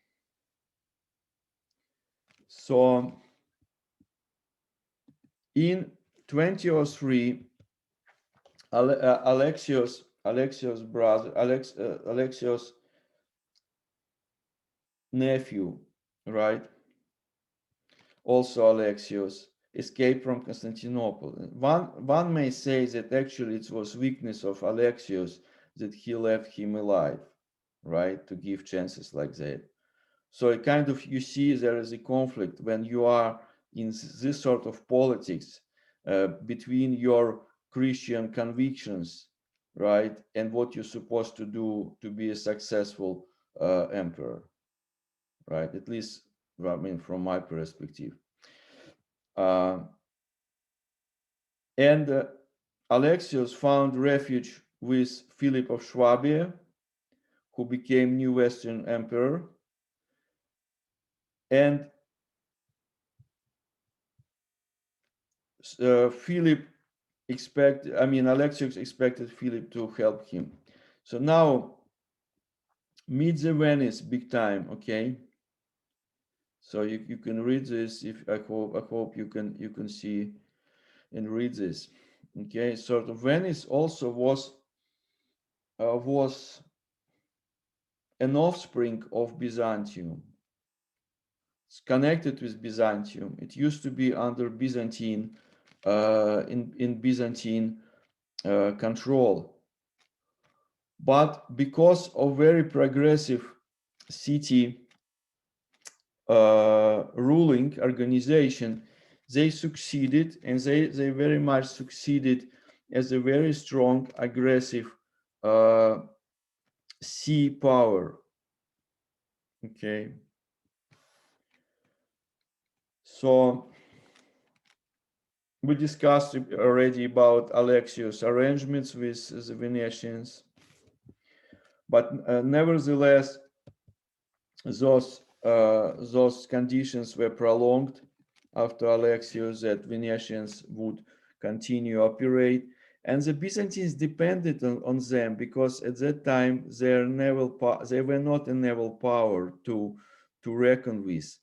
So in 2003, Alexios' brother, Alexios' nephew, right? Also Alexios escaped from Constantinople. One may say that actually it was weakness of Alexios that he left him alive, right? To give chances like that. So it kind of, you see, there is a conflict when you are in this sort of politics between your Christian convictions, right, and what you're supposed to do to be a successful emperor, right? At least, I mean, from my perspective. And Alexios found refuge with Philip of Swabia, who became new Western emperor. And Alexios expected Philip to help him. So now, meet the Venice big time, okay? So you can read this. If I hope you can see and read this, okay? Sort of Venice also was an offspring of Byzantium. It's connected with Byzantium. It used to be under Byzantine in Byzantine control. But because of very progressive city ruling organization, they succeeded, and they very much succeeded as a very strong, aggressive sea power. Okay. So we discussed already about Alexios' arrangements with the Venetians, but nevertheless, those conditions were prolonged after Alexios, that Venetians would continue operate, and the Byzantines depended on them, because at that time they were not a naval power to reckon with.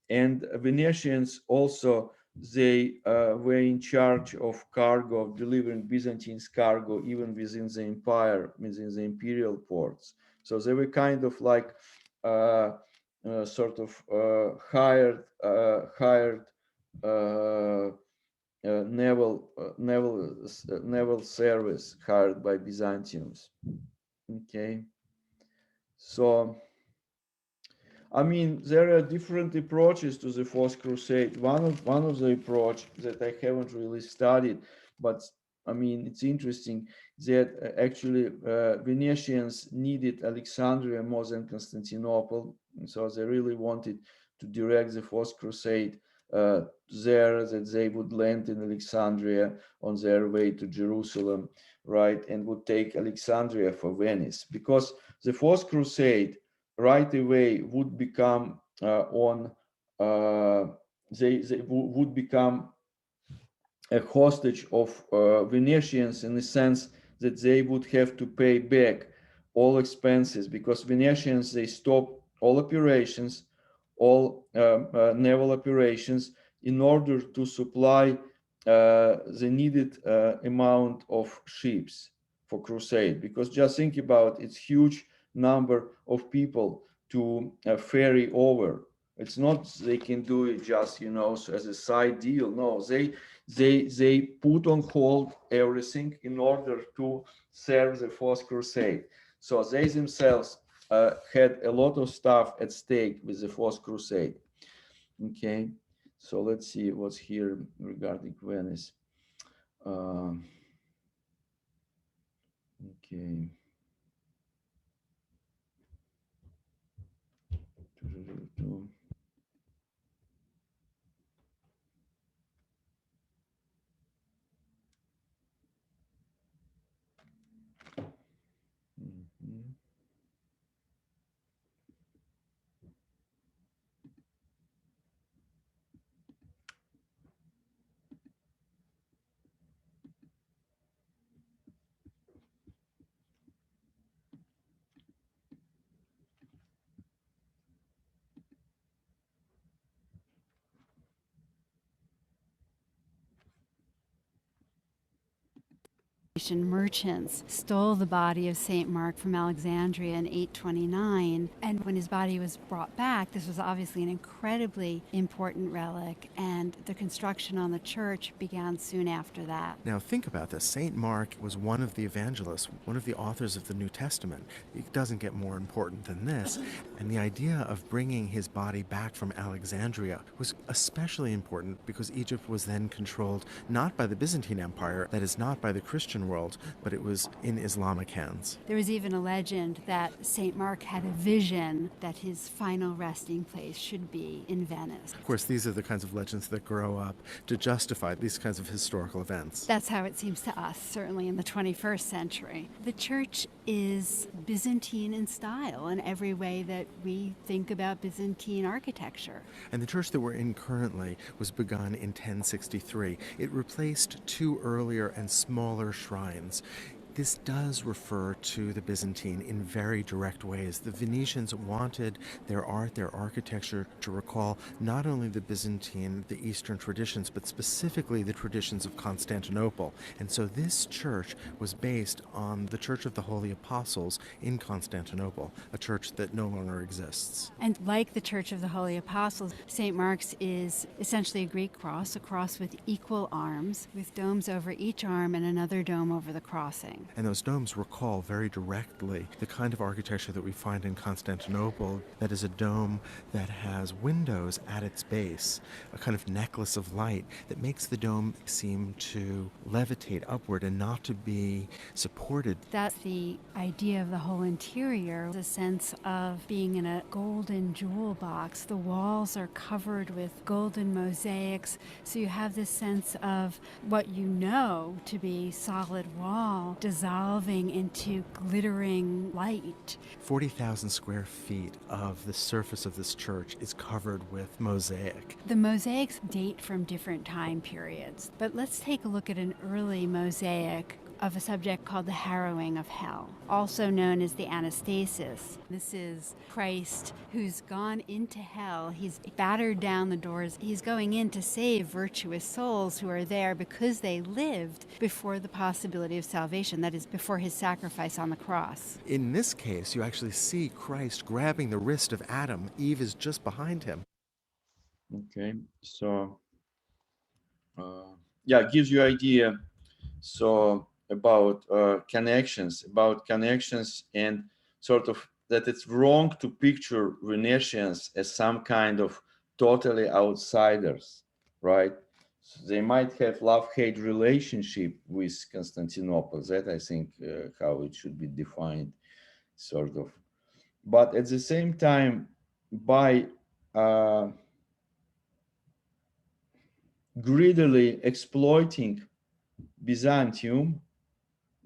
And Venetians also, they were in charge of cargo, of delivering Byzantine's cargo even within the empire, within the imperial ports. So they were kind of like sort of hired naval service hired by Byzantiums. Okay, so I mean, there are different approaches to the Fourth Crusade. One of the approach that I haven't really studied, but I mean, it's interesting that actually Venetians needed Alexandria more than Constantinople, and so they really wanted to direct the Fourth Crusade there, that they would land in Alexandria on their way to Jerusalem, right, and would take Alexandria for Venice, because the Fourth Crusade right away would become they would become a hostage of Venetians, in the sense that they would have to pay back all expenses, because Venetians, they stop all operations, all naval operations, in order to supply the needed amount of ships for crusade. Because just think about it's huge number of people to ferry over. It's not they can do it just as a side deal. No, they put on hold everything in order to serve the Fourth Crusade. So they themselves had a lot of stuff at stake with the Fourth Crusade. Okay, so let's see what's here regarding Venice. Okay. Mhm. Merchants stole the body of St. Mark from Alexandria in 829, and when his body was brought back, this was obviously an incredibly important relic, and the construction on the church began soon after that. Now think about this. St. Mark was one of the evangelists, one of the authors of the New Testament. It doesn't get more important than this. And the idea of bringing his body back from Alexandria was especially important because Egypt was then controlled not by the Byzantine Empire, that is, not by the Christian world, but it was in Islamic hands. There was even a legend that St. Mark had a vision that his final resting place should be in Venice. Of course, these are the kinds of legends that grow up to justify these kinds of historical events. That's how it seems to us, certainly in the 21st century. The church is Byzantine in style in every way that we think about Byzantine architecture. And the church that we're in currently was begun in 1063. It replaced two earlier and smaller shrines. This does refer to the Byzantine in very direct ways. The Venetians wanted their art, their architecture to recall not only the Byzantine, the Eastern traditions, but specifically the traditions of Constantinople. And so this church was based on the Church of the Holy Apostles in Constantinople, a church that no longer exists. And like the Church of the Holy Apostles, St. Mark's is essentially a Greek cross, a cross with equal arms, with domes over each arm and another dome over the crossing. And those domes recall very directly the kind of architecture that we find in Constantinople, that is a dome that has windows at its base, a kind of necklace of light that makes the dome seem to levitate upward and not to be supported. That's the idea of the whole interior, the sense of being in a golden jewel box. The walls are covered with golden mosaics, so you have this sense of what you know to be solid wall dissolving into glittering light. 40,000 square feet of the surface of this church is covered with mosaic. The mosaics date from different time periods, but let's take a look at an early mosaic of a subject called the Harrowing of Hell, also known as the Anastasis. This is Christ who's gone into hell. He's battered down the doors. He's going in to save virtuous souls who are there because they lived before the possibility of salvation, that is, before his sacrifice on the cross. In this case, you actually see Christ grabbing the wrist of Adam. Eve is just behind him. Okay, so yeah, it gives you idea. So about connections and sort of that it's wrong to picture Venetians as some kind of totally outsiders, right? So they might have love-hate relationship with Constantinople. That I think how it should be defined, sort of. But at the same time, by greedily exploiting Byzantium,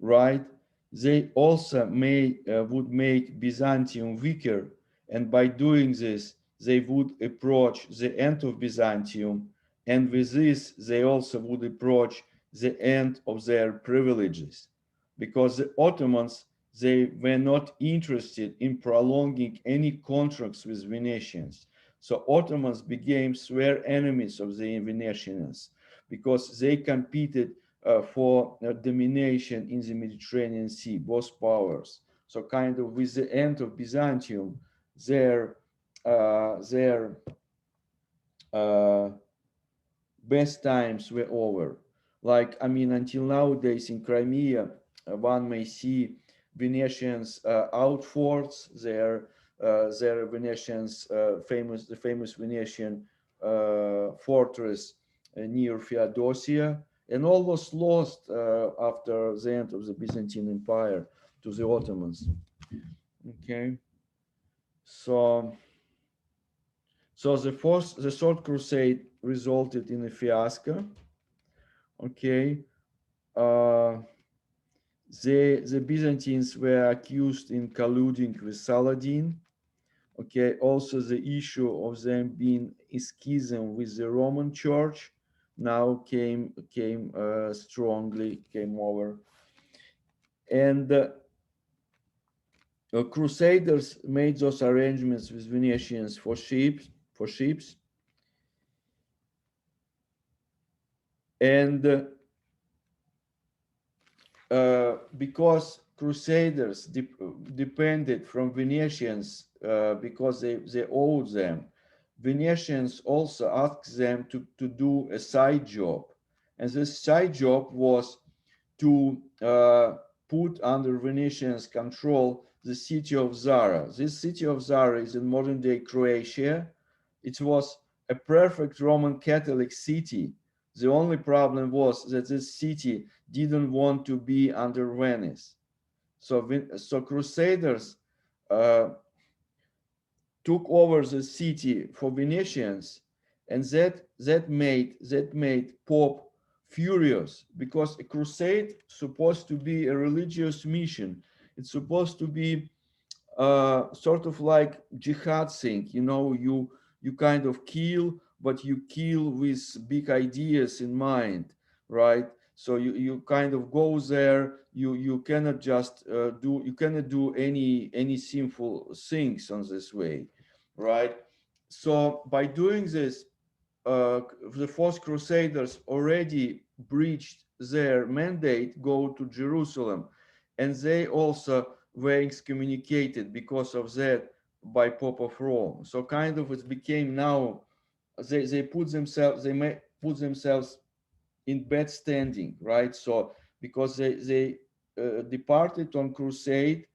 right, they also would make Byzantium weaker, and by doing this they would approach the end of Byzantium, and with this they also would approach the end of their privileges, because the Ottomans, they were not interested in prolonging any contracts with Venetians. So Ottomans became swear enemies of the Venetians because they competed for domination in the Mediterranean Sea, both powers. So kind of with the end of Byzantium, their best times were over. Like, I mean, until nowadays in Crimea, one may see Venetians outforts, their Venetians, the famous Venetian fortress near Feodosia, and all was lost after the end of the Byzantine Empire to the Ottomans. Okay, so the Third Crusade resulted in a fiasco. Okay, the Byzantines were accused in colluding with Saladin. Okay, also the issue of them being in schism with the Roman Church now came over, and Crusaders made those arrangements with Venetians for ships, and because Crusaders depended from Venetians because they owed them, Venetians also asked them to do a side job. And this side job was to put under Venetians' control the city of Zara. This city of Zara is in modern day Croatia. It was a perfect Roman Catholic city. The only problem was that this city didn't want to be under Venice. So Crusaders took over the city for Venetians, and that made Pope furious, because a crusade supposed to be a religious mission. It's supposed to be sort of like jihad thing. You kind of kill, but you kill with big ideas in mind, right? So you kind of go there. You cannot just you cannot do any sinful things on this way, right? So by doing this, the Fourth Crusaders already breached their mandate, go to Jerusalem, and they also were excommunicated because of that by Pope of Rome. So kind of it became now they put themselves in bad standing, right? So because they departed on crusade,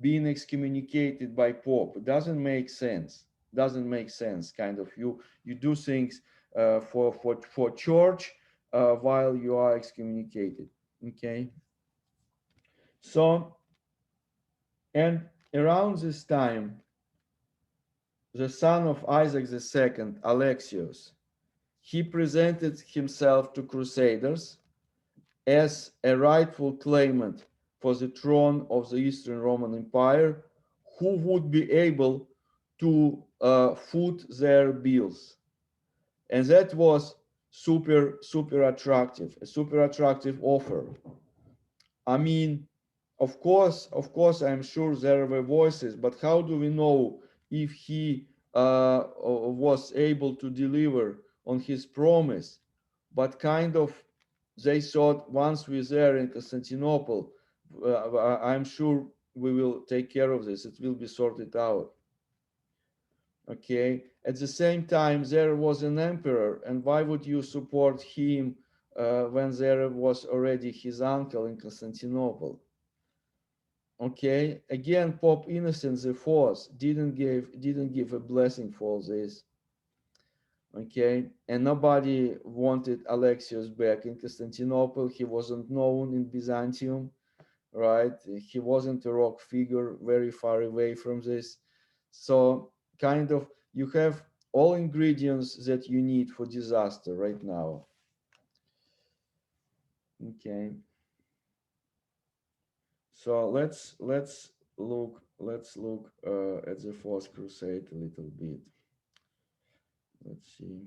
being excommunicated by Pope, it doesn't make sense. Doesn't make sense. Kind of you do things for church while you are excommunicated. Okay. So, and around this time, the son of Isaac II, Alexios, he presented himself to Crusaders as a rightful claimant for the throne of the Eastern Roman Empire, who would be able to foot their bills. And that was super attractive, a super attractive offer. I mean, of course, I'm sure there were voices, but how do we know if he was able to deliver on his promise? But kind of, they thought once we're there in Constantinople, I'm sure we will take care of this. It will be sorted out. Okay. At the same time, there was an emperor, and why would you support him when there was already his uncle in Constantinople? Okay. Again, Pope Innocent IV didn't give a blessing for this. Okay, and nobody wanted Alexios back in Constantinople. He wasn't known in Byzantium, right? He wasn't a rock figure, very far away from this. So kind of you have all ingredients that you need for disaster right now. Okay. So let's look at the Fourth Crusade a little bit. Let's see.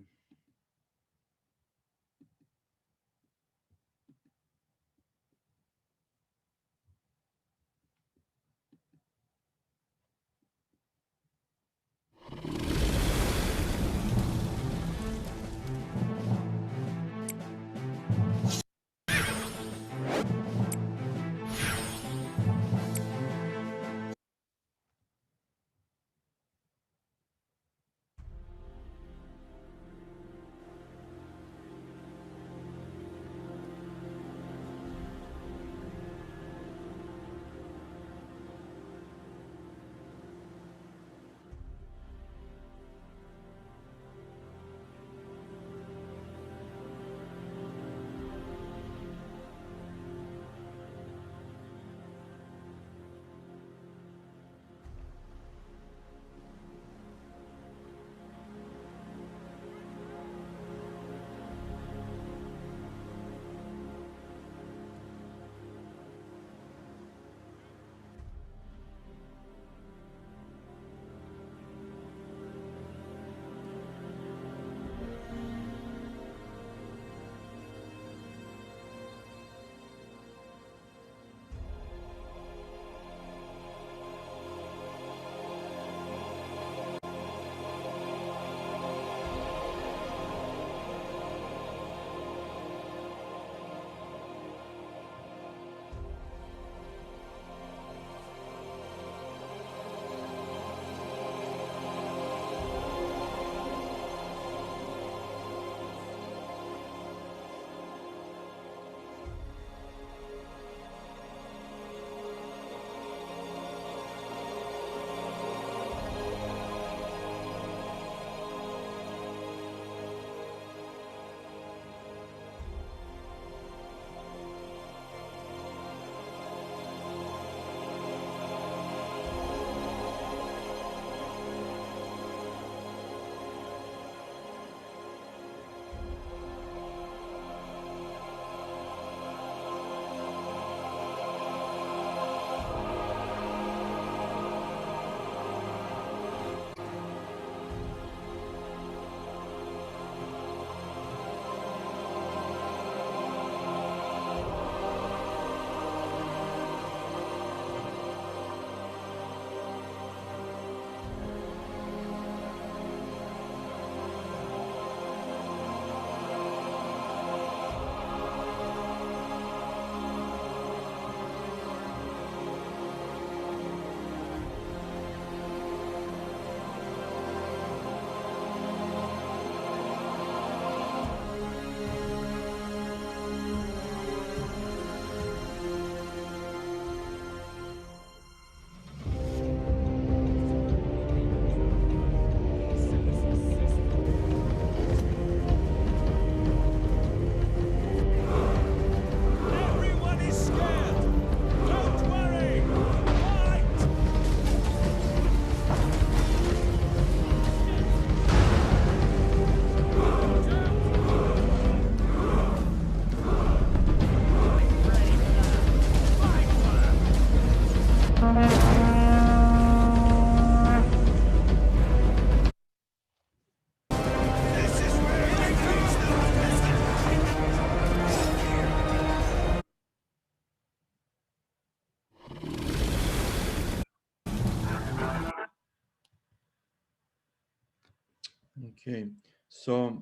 Okay, so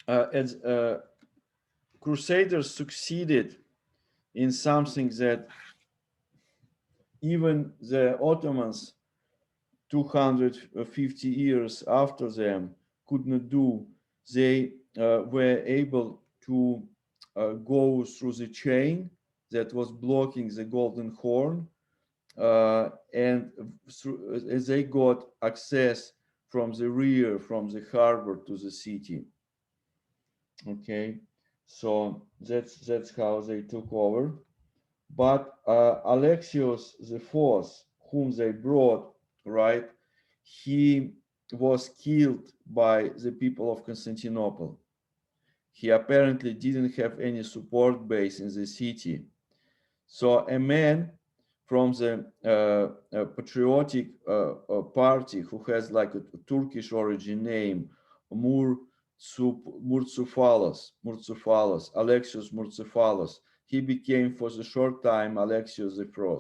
as Crusaders succeeded in something that even the Ottomans 250 years after them could not do. They were able to go through the chain that was blocking the Golden Horn, and they got access from the rear, from the harbor to the city. Okay, so that's how they took over. But Alexios IV, whom they brought, right, he was killed by the people of Constantinople. He apparently didn't have any support base in the city. So a man from the patriotic party who has like a Turkish origin name, Murtsufalos, Alexios Murtsufalos, he became for the short time Alexios I.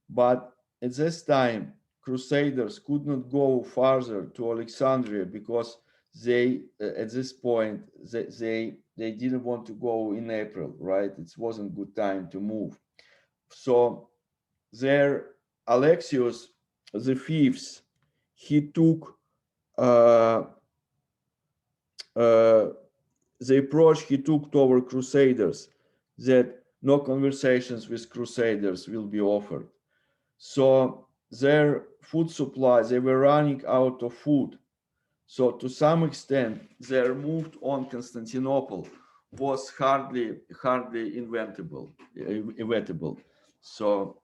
But at this time, Crusaders could not go farther to Alexandria because they, at this point, they didn't want to go in April, right? It wasn't good time to move. So there, Alexios the Fifth, he took the approach he took toward Crusaders, that no conversations with Crusaders will be offered. So their food supply, they were running out of food. So to some extent, their move on Constantinople was hardly inevitable. So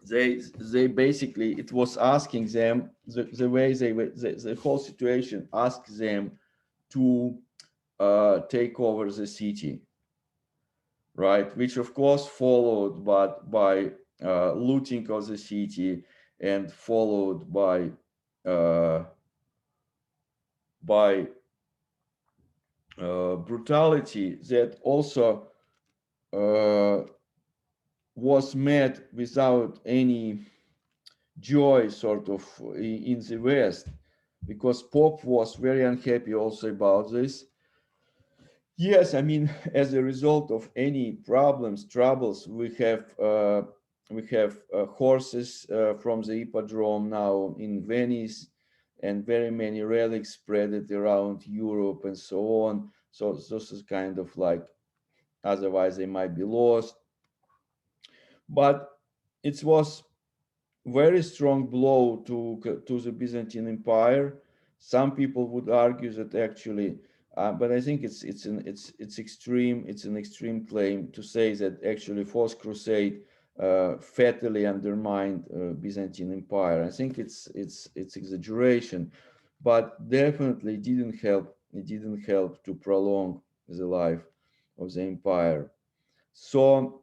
they basically, it was asking them, the way the whole situation asked them to take over the city, right? Which of course followed by looting of the city, and followed by brutality that also was met without any joy sort of in the West, because Pope was very unhappy also about this. Yes, I mean, as a result of any troubles, we have horses from the hippodrome now in Venice, and very many relics spread around Europe and so on. So this is kind of like, otherwise they might be lost. But it was very strong blow to the Byzantine Empire. Some people would argue that actually, but I think it's an extreme claim to say that actually Fourth Crusade fatally undermined Byzantine Empire. I think it's exaggeration, but definitely didn't help. It didn't help to prolong the life of the empire. So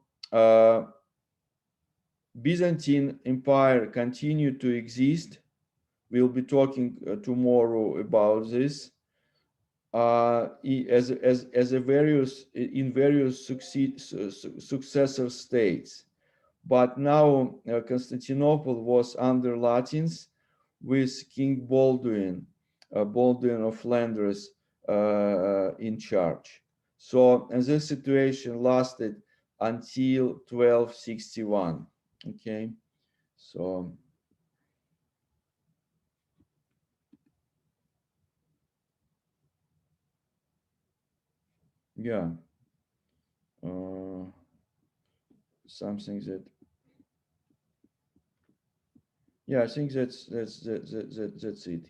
Byzantine Empire continued to exist. We'll be talking tomorrow about this as a various successor states. But now Constantinople was under Latins, with King Baldwin of Flanders in charge. So, and this situation lasted until 1261. Okay, so yeah, something that, yeah, I think that's it.